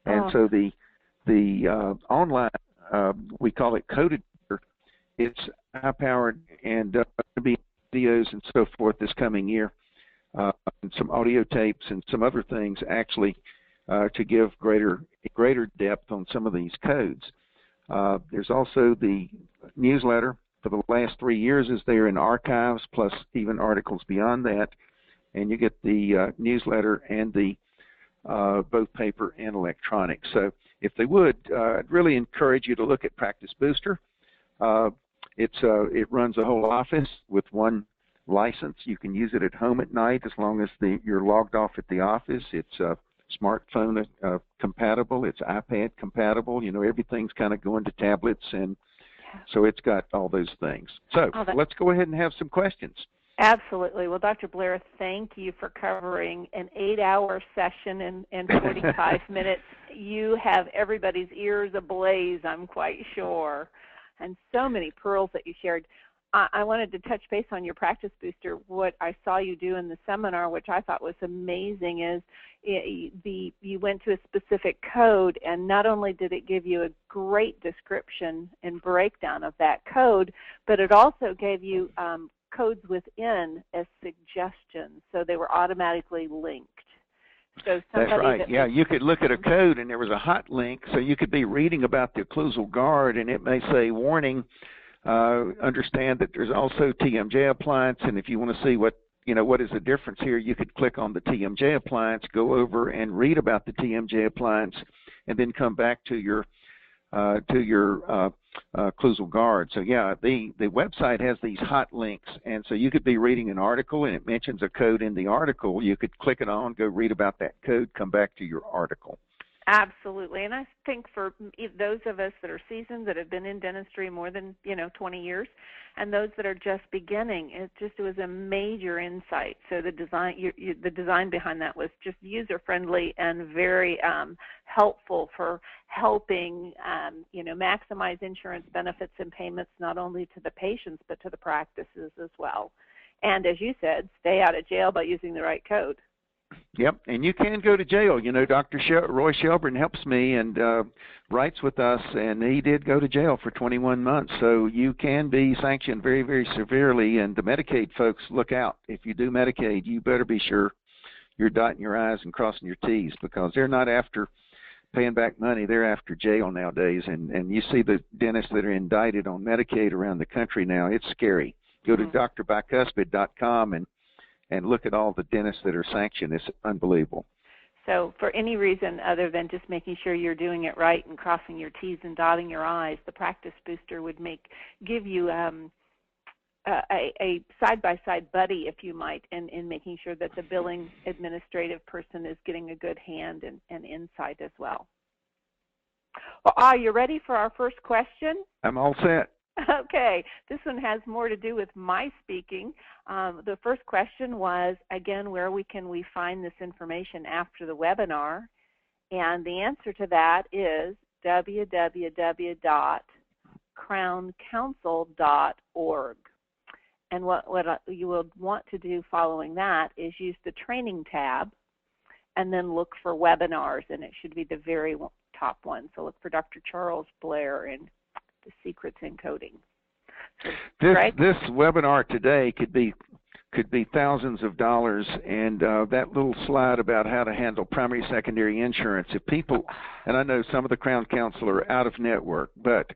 And so the online, we call it Coded. It's high-powered and be videos and so forth this coming year, and some audio tapes and some other things actually to give greater depth on some of these codes. There's also the newsletter for the last 3 years is there in archives, plus even articles beyond that, and you get the newsletter and the both paper and electronic. So if they would, I'd really encourage you to look at Practice Booster. It runs a whole office with one license. You can use it at home at night as long as you're logged off at the office. It's smartphone compatible. It's iPad compatible. You know, everything's kind of going to tablets, and so it's got all those things. So let's go ahead and have some questions. Absolutely. Well, Dr. Blair, thank you for covering an 8-hour session in 45 minutes. You have everybody's ears ablaze, I'm quite sure, and so many pearls that you shared. I wanted to touch base on your Practice Booster. What I saw you do in the seminar, which I thought was amazing, is you went to a specific code, and not only did it give you a great description and breakdown of that code, but it also gave you codes within as suggestions, so they were automatically linked. So that's right. Yeah, you could look at a code, and there was a hot link, so you could be reading about the occlusal guard, and it may say, warning, understand that there's also TMJ appliance, and if you want to see what is the difference here, you could click on the TMJ appliance, go over and read about the TMJ appliance, and then come back to your occlusal guard. So yeah, the website has these hot links, and so you could be reading an article and it mentions a code in the article. You could click it on, go read about that code, come back to your article. Absolutely, and I think for those of us that are seasoned, that have been in dentistry more than 20 years, and those that are just beginning, it was a major insight. So the design behind that was just user friendly and very helpful for helping maximize insurance benefits and payments not only to the patients but to the practices as well. And as you said, stay out of jail by using the right code. Yep, and you can go to jail. Dr. Roy Shelburne helps me and writes with us, and he did go to jail for 21 months. So you can be sanctioned very, very severely, and the Medicaid folks, look out. If you do Medicaid, you better be sure you're dotting your I's and crossing your T's, because they're not after paying back money. They're after jail nowadays, and you see the dentists that are indicted on Medicaid around the country now. It's scary. Go to drbicuspid.com and look at all the dentists that are sanctioned. It's unbelievable. So for any reason other than just making sure you're doing it right and crossing your T's and dotting your I's, the Practice Booster would give you a side-by-side buddy, if you might, in making sure that the billing administrative person is getting a good hand and insight as well. Well, are you ready for our first question? I'm all set. Okay, this one has more to do with my speaking. The first question was, again, where can we find this information after the webinar? And the answer to that is www.crowncouncil.org. And what you will want to do following that is use the training tab and then look for webinars, and it should be the very top one. So look for Dr. Charles Blair and the secrets in coding. So, this webinar today could be thousands of dollars, and that little slide about how to handle primary secondary insurance. If people, and I know some of the Crown Council are out of network, but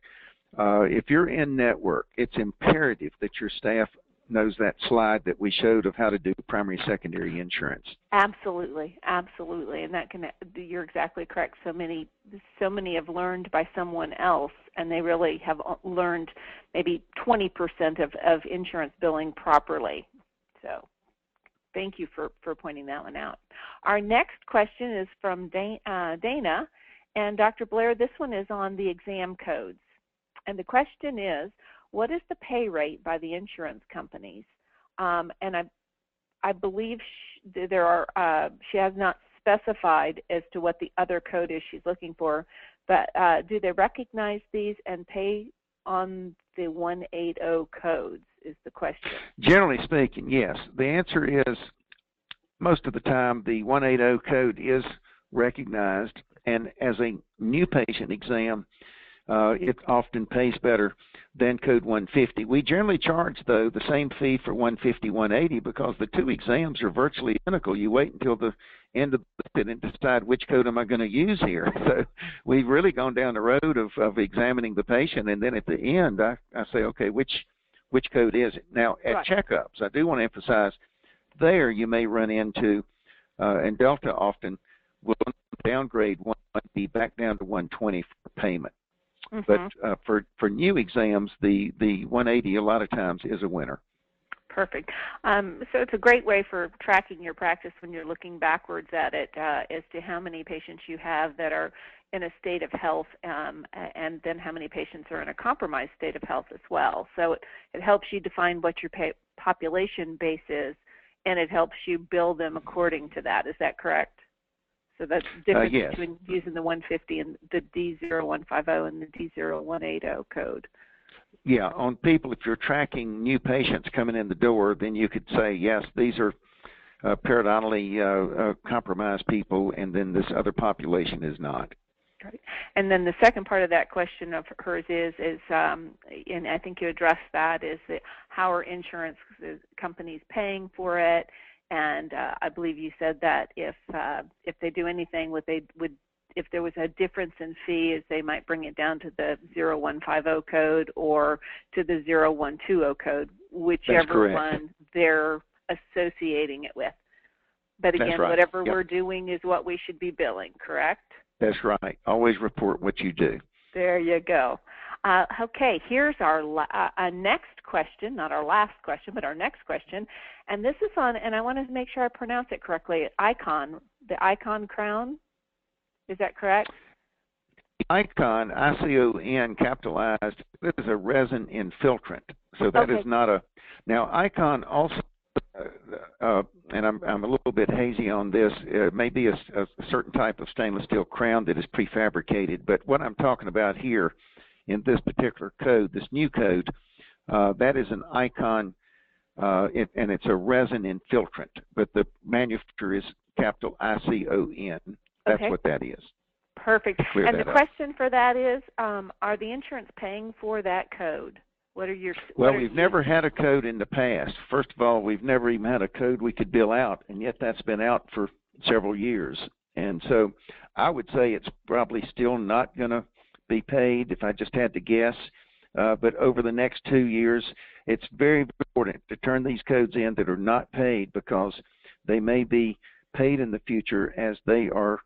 if you're in network, it's imperative that your staff knows that slide that we showed of how to do primary secondary insurance. Absolutely, and you're exactly correct. So many have learned by someone else, and they really have learned maybe 20% of insurance billing properly. So thank you for pointing that one out. Our next question is from Dana, and Dr. Blair, this one is on the exam codes. And the question is, what is the pay rate by the insurance companies? And I believe she has not specified as to what the other code is she's looking for, but do they recognize these and pay on the 180 codes is the question. Generally speaking, yes. The answer is most of the time the 180 code is recognized, and as a new patient exam, it often pays better than code 150. We generally charge, though, the same fee for 150, 180 because the two exams are virtually identical. You wait until the end of it and decide which code am I going to use here. So we've really gone down the road of examining the patient, and then at the end I say, okay, which code is it? Now, at checkups, I do want to emphasize there you may run into, and Delta often will downgrade 150 back down to 120 for payment. Mm-hmm. But for new exams, the 180 a lot of times is a winner. Perfect. So it's a great way for tracking your practice when you're looking backwards at it as to how many patients you have that are in a state of health and then how many patients are in a compromised state of health as well. So it helps you define what your population base is, and it helps you bill them according to that. Is that correct? So that's the difference yes. between using the 150 and the D0150 and the D0180 code. Yeah, on people, if you're tracking new patients coming in the door, then you could say, yes, these are periodontally compromised people, and then this other population is not. Right. And then the second part of that question of hers is and I think you addressed that, is that how are insurance companies paying for it? And I believe you said that if they do anything, if there was a difference in fees, they might bring it down to the 0150 code or to the 0120 code, whichever one they're associating it with. But again, whatever we're doing is what we should be billing, correct? That's right. Always report what you do. There you go. Okay, here's our next question, not our last question, but our next question. And this is on, and I want to make sure I pronounce it correctly, Icon, the Icon Crown. Is that correct? Icon, ICON, capitalized, this is a resin infiltrant. So that Okay. is not a. Now, Icon also, and I'm a little bit hazy on this, may be a certain type of stainless steel crown that is prefabricated. But what I'm talking about here in this particular code, this new code, that is an Icon, and it's a resin infiltrant. But the manufacturer is capital ICON. That's Okay. what that is. Perfect. Clear And that the up. question for that is, are the insurance paying for that code? What are your? Well, we've never had a code in the past. First of all, we've never even had a code we could bill out, and yet that's been out for several years. And so I would say it's probably still not going to be paid if I just had to guess. But over the next 2 years, it's very important to turn these codes in that are not paid, because they may be paid in the future as they are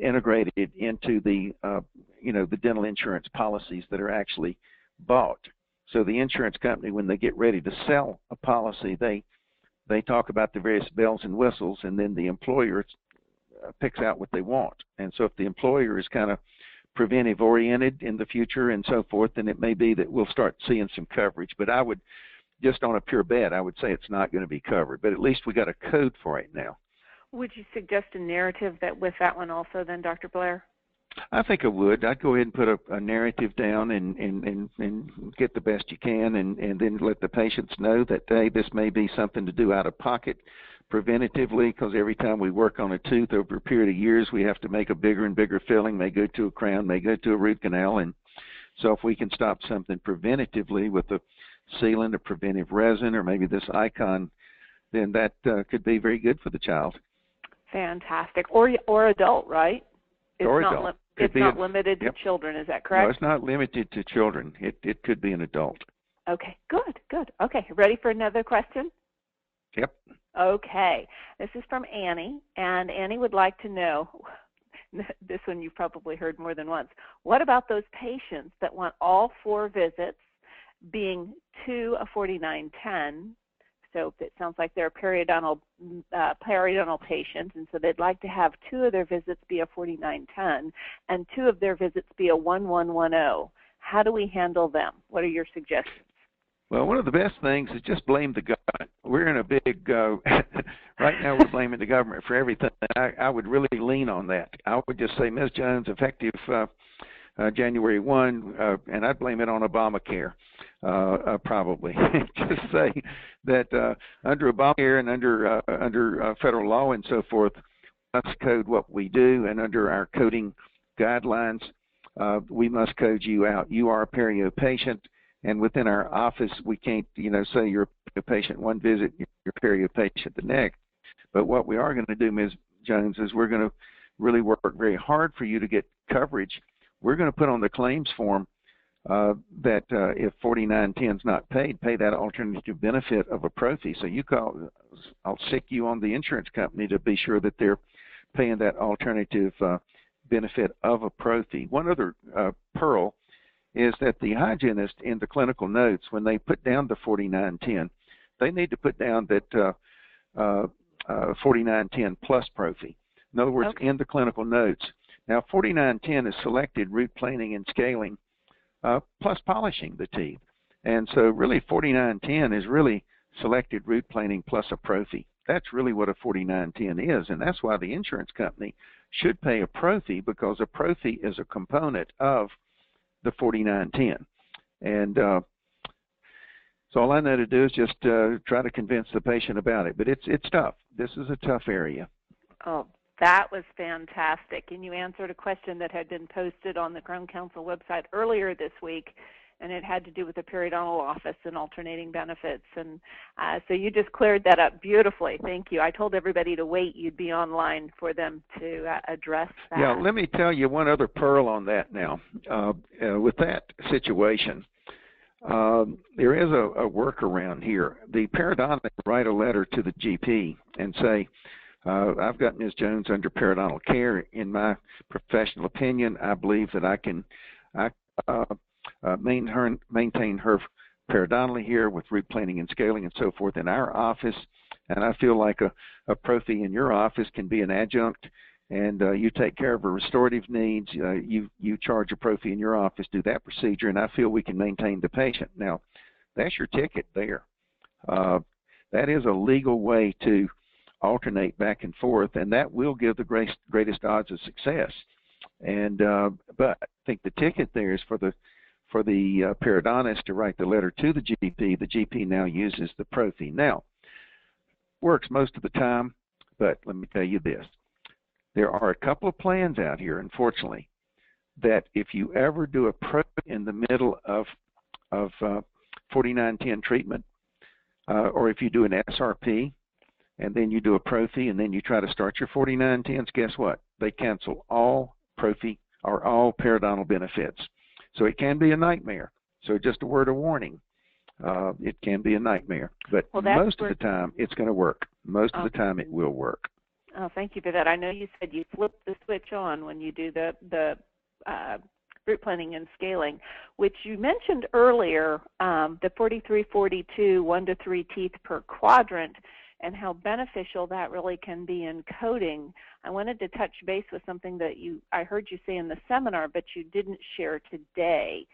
integrated into the the dental insurance policies that are actually bought. So the insurance company, when they get ready to sell a policy, they talk about the various bells and whistles, and then the employer picks out what they want. And so if the employer is kind of preventive oriented in the future and so forth, then it may be that we'll start seeing some coverage. But I would, just on a pure bet, I would say it's not going to be covered. But at least we got a code for it now. Would you suggest a narrative that with that one also then, Dr. Blair? I think I would. I'd go ahead and put a narrative down and get the best you can, and then let the patients know that, hey, this may be something to do out of pocket preventatively, because every time we work on a tooth over a period of years, we have to make a bigger and bigger filling, may go to a crown, may go to a root canal. And so if we can stop something preventatively with a sealant, a preventive resin, or maybe this Icon, then that could be very good for the child. Fantastic. Or adult, right? It's not limited to children, is that correct? No, it's not limited to children. It could be an adult. Okay, good. Okay, ready for another question? Yep. Okay, this is from Annie, and Annie would like to know, this one you've probably heard more than once, what about those patients that want all 4 visits being 2 a 4910? So it sounds like they're periodontal patients, and so they'd like to have 2 of their visits be a 4910 and 2 of their visits be a 1110. How do we handle them? What are your suggestions? Well, one of the best things is just blame the government. We're in a big, right now we're blaming the government for everything. I would really lean on that. I would just say, Ms. Jones, effective January 1, and I'd blame it on Obamacare, probably. Just say that under Obamacare and under federal law and so forth, we must code what we do, and under our coding guidelines, we must code you out. You are a perio patient, and within our office, we can't, say you're a patient one visit, you're a perio patient the next. But what we are going to do, Ms. Jones, is we're going to really work very hard for you to get coverage. We're going to put on the claims form that if 4910 is not paid, pay that alternative benefit of a prophy. So I'll sick you on the insurance company to be sure that they're paying that alternative benefit of a prophy. One other pearl is that the hygienist in the clinical notes, when they put down the 4910, they need to put down that 4910 plus prophy. In other words, in the clinical notes. Now, 4910 is selected root planing and scaling plus polishing the teeth. And so really 4910 is really selected root planing plus a prophy. That's really what a 4910 is, and that's why the insurance company should pay a prophy, because a prophy is a component of the 4910. And so all I know to do is just try to convince the patient about it. But it's tough. This is a tough area. Oh, that was fantastic. And you answered a question that had been posted on the Crown Council website earlier this week, and it had to do with the periodontal office and alternating benefits. And so you just cleared that up beautifully. Thank you. I told everybody to wait. You'd be online for them to address that. Yeah, let me tell you one other pearl on that now. With that situation, there is a workaround here. The periodontist write a letter to the GP and say, I've got Ms. Jones under periodontal care. In my professional opinion, I believe that I can maintain her periodontally here with root planing and scaling and so forth in our office. And I feel like a prophy in your office can be an adjunct and you take care of her restorative needs. You charge a prophy in your office, do that procedure, and I feel we can maintain the patient. Now, that's your ticket there. That is a legal way to alternate back and forth, and that will give the greatest odds of success. And but I think the ticket there is for the periodontist to write the letter to the GP. The GP now uses the prophy. Now, works most of the time, but let me tell you this. There are a couple of plans out here, unfortunately, that if you ever do a prophy in the middle of 4910 treatment, or if you do an SRP, and then you do a prophy, and then you try to start your 4910s, guess what? They cancel all prophy or all periodontal benefits. So it can be a nightmare. So just a word of warning. It can be a nightmare. But most of the time, it's going to work. Most of the time, it will work. Oh, thank you for that. I know you said you flip the switch on when you do the root planning and scaling, which you mentioned earlier, the 43-42, 1 to 3 teeth per quadrant, and how beneficial that really can be in coding. I wanted to touch base with something that I heard you say in the seminar, but you didn't share today,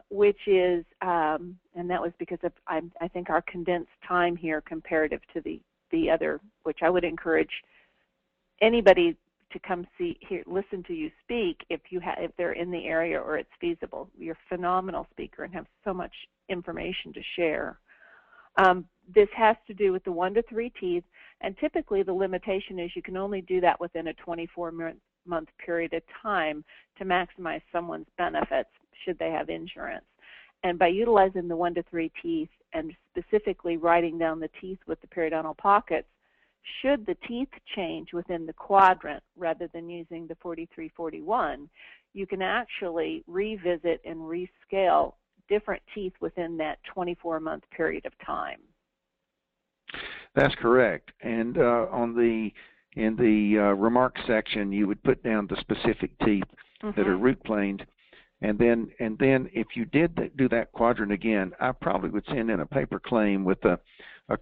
which is, and that was because of, I think, our condensed time here comparative to the other, which I would encourage anybody to come listen to you speak if they're in the area or it's feasible. You're a phenomenal speaker and have so much information to share. This has to do with the 1 to 3 teeth, and typically the limitation is you can only do that within a 24-month period of time to maximize someone's benefits should they have insurance. And by utilizing the 1 to 3 teeth and specifically writing down the teeth with the periodontal pockets, should the teeth change within the quadrant rather than using the 43-41, you can actually revisit and rescale different teeth within that 24-month period of time. That's correct. And in the remarks section, you would put down the specific teeth that are root planed, and then if you did do that quadrant again, I probably would send in a paper claim with a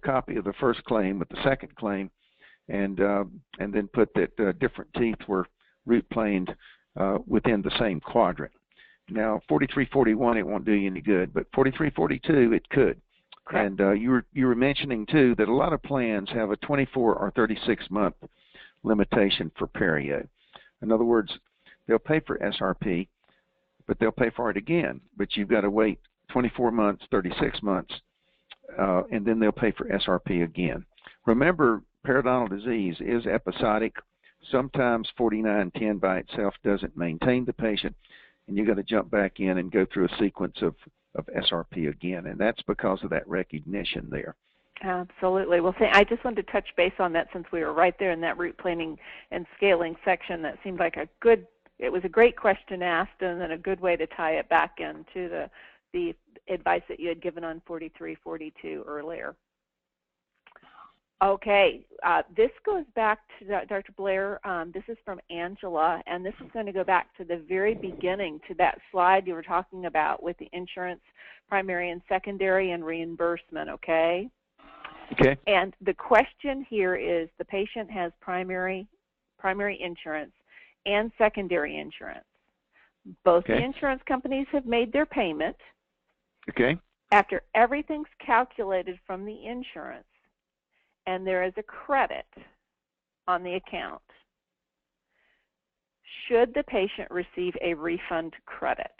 copy of the first claim with the second claim, and then put that different teeth were root planed within the same quadrant. Now, 43-41, it won't do you any good, but 43-42, it could. Correct. And you were mentioning, too, that a lot of plans have a 24 or 36-month limitation for perio. In other words, they'll pay for SRP, but they'll pay for it again. But you've got to wait 24 months, 36 months, and then they'll pay for SRP again. Remember, periodontal disease is episodic. Sometimes 4910 by itself doesn't maintain the patient, and you've got to jump back in and go through a sequence of SRP again, and that's because of that recognition there. Absolutely. Well, I just wanted to touch base on that since we were right there in that root planning and scaling section. That seemed like it was a great question asked, and then a good way to tie it back into the advice that you had given on 43-42 earlier. Okay, this goes back to Dr. Blair. This is from Angela, and this is going to go back to the very beginning, to that slide you were talking about with the insurance, primary and secondary, and reimbursement, okay? Okay. And the question here is the patient has primary insurance and secondary insurance. Both the insurance companies have made their payment. Okay. After everything's calculated from the insurance, and there is a credit on the account, should the patient receive a refund credit?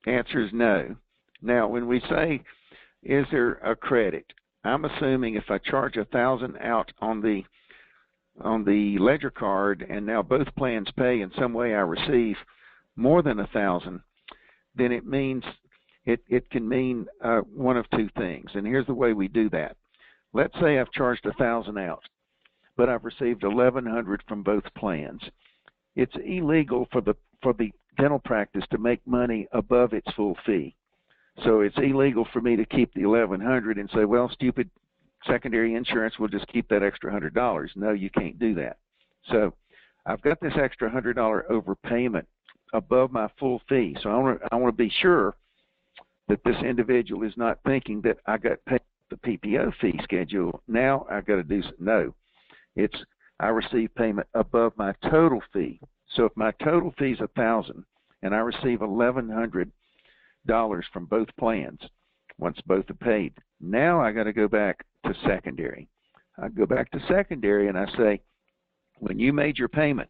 Answer is no. Now, when we say, is there a credit, I'm assuming if I charge $1,000 out on the ledger card, and now both plans pay in some way I receive more than $1,000, then it means it can mean one of two things. And here's the way we do that. Let's say I've charged $1,000 out, but I've received $1,100 from both plans. It's illegal for the dental practice to make money above its full fee. So it's illegal for me to keep the $1,100 and say, well, stupid secondary insurance, we'll just keep that extra $100. No, you can't do that. So I've got this extra $100 overpayment above my full fee. So I want to be sure that this individual is not thinking that I got paid the PPO fee schedule. Now I've got to do some. No, I receive payment above my total fee. So if my total fee is $1,000 and I receive $1,100 from both plans, once both are paid, now I got to go back to secondary. I go back to secondary and I say, when you made your payment,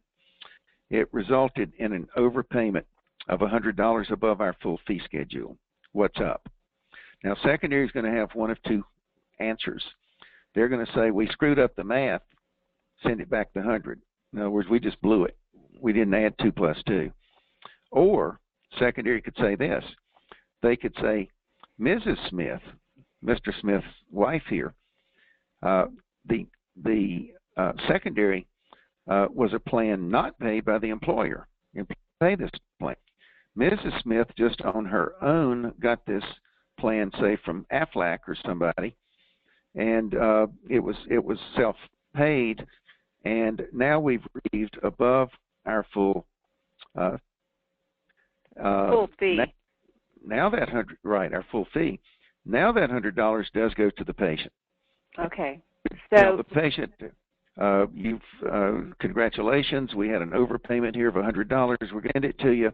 it resulted in an overpayment of $100 above our full fee schedule. What's up? Now, secondary is going to have one of two answers. They're going to say, we screwed up the math, send it back to 100. In other words, we just blew it. We didn't add 2 plus 2. Or secondary could say this. They could say, Mrs. Smith, Mr. Smith's wife here, the secondary was a plan not paid by the employer. Pay this plan. Mrs. Smith just on her own got this plan, say from Aflac or somebody, and it was self-paid, and now we've received above our full fee. Now that our full fee. Now that $100 does go to the patient. Okay. So the patient, congratulations, we had an overpayment here of $100. We're going to send it to you.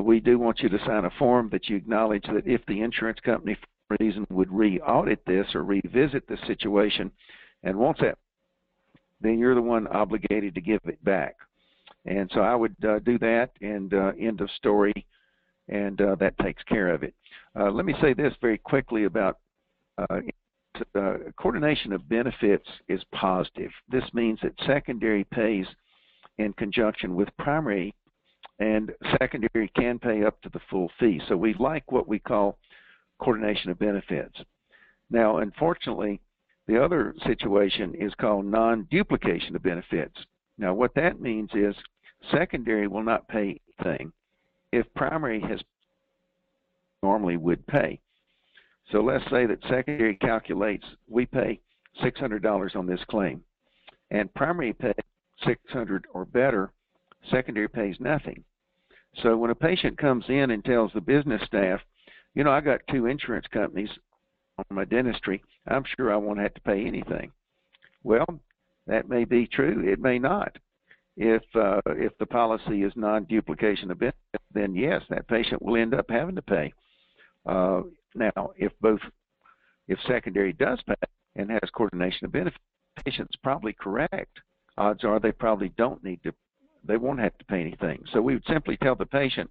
We do want you to sign a form that you acknowledge that if the insurance company for some reason would re-audit this or revisit the situation and wants that, then you're the one obligated to give it back. And so I would do that, and end of story, and that takes care of it. Let me say this very quickly about coordination of benefits is positive. This means that secondary pays in conjunction with primary, and secondary can pay up to the full fee. So we like what we call coordination of benefits. Now, unfortunately, the other situation is called non-duplication of benefits. Now, what that means is secondary will not pay anything if primary has normally would pay. So let's say that secondary calculates we pay $600 on this claim, and primary pays $600 or better, secondary pays nothing. So when a patient comes in and tells the business staff, you know, I got 2 insurance companies on my dentistry, I'm sure I won't have to pay anything. Well, that may be true. It may not. If the policy is non-duplication of benefits, then yes, that patient will end up having to pay. Now, if secondary does pay and has coordination of benefits, the patient's probably correct. Odds are they probably they won't have to pay anything. So we would simply tell the patient,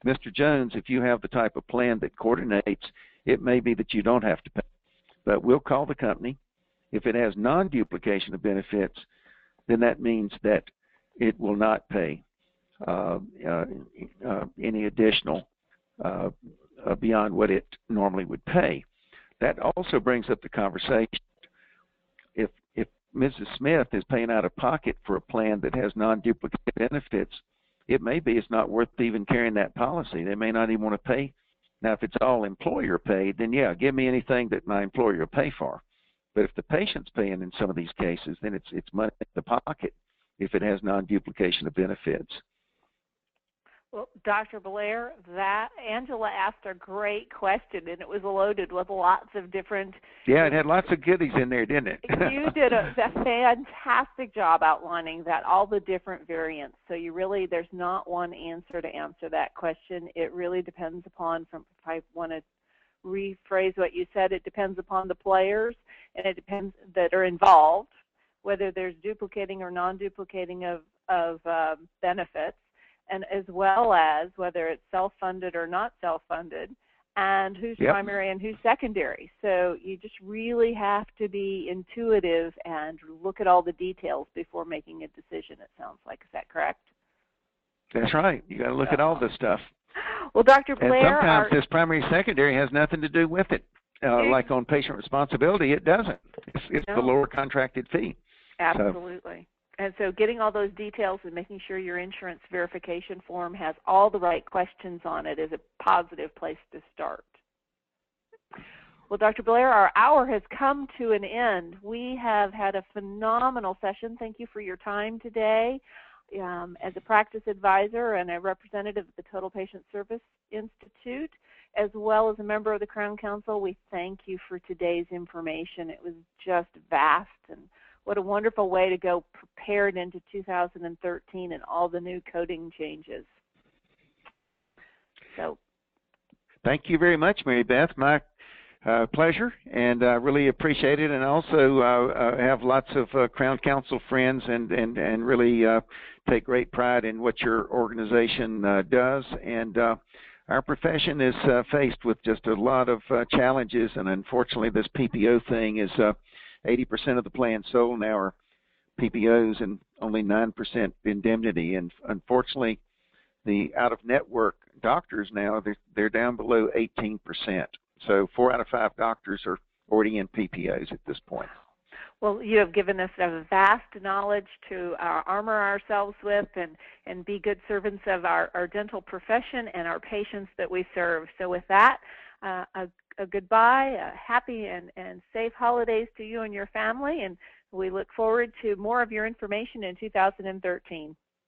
Mr. Jones, if you have the type of plan that coordinates, it may be that you don't have to pay. But we'll call the company. If it has non-duplication of benefits, then that means that it will not pay any additional beyond what it normally would pay. That also brings up the conversation. If Mrs. Smith is paying out of pocket for a plan that has non-duplicate benefits, it may be it's not worth even carrying that policy. They may not even want to pay. Now, if it's all employer paid, then yeah, give me anything that my employer will pay for. But if the patient's paying in some of these cases, then it's money in the pocket if it has non-duplication of benefits. Well, Dr. Blair, Angela asked a great question, and it was loaded with lots of different... Yeah, it had lots of goodies in there, didn't it? You did a fantastic job outlining that, all the different variants. So there's not one answer to answer that question. It really depends upon, if I want to rephrase what you said, it depends upon the players, and it depends that are involved, whether there's duplicating or non-duplicating of benefits, and as well as whether it's self-funded or not self-funded, and who's primary and who's secondary. So you just really have to be intuitive and look at all the details before making a decision, it sounds like. Is that correct? That's right. You got to look at all this stuff. Well, Dr. Blair... And sometimes this primary-secondary has nothing to do with it. Like on patient responsibility, it doesn't. It's the lower contracted fee. Absolutely. And so getting all those details and making sure your insurance verification form has all the right questions on it is a positive place to start. Well, Dr. Blair, our hour has come to an end. We have had a phenomenal session. Thank you for your time today. As a practice advisor and a representative of the Total Patient Service Institute, as well as a member of the Crown Council, we thank you for today's information. It was just vast, and what a wonderful way to go prepared into 2013 and all the new coding changes. So, thank you very much, Maribeth. My pleasure, and I really appreciate it. And also have lots of Crown Council friends, and really take great pride in what your organization does. And our profession is faced with just a lot of challenges, and unfortunately, this PPO thing is 80% of the plans sold now are PPOs, and only 9% indemnity. And unfortunately, the out-of-network doctors now, they're down below 18%. So 4 out of 5 doctors are already in PPOs at this point. Well, you have given us a vast knowledge to armor ourselves with and be good servants of our dental profession and our patients that we serve. So with that, a goodbye, a happy and safe holidays to you and your family, and we look forward to more of your information in 2013.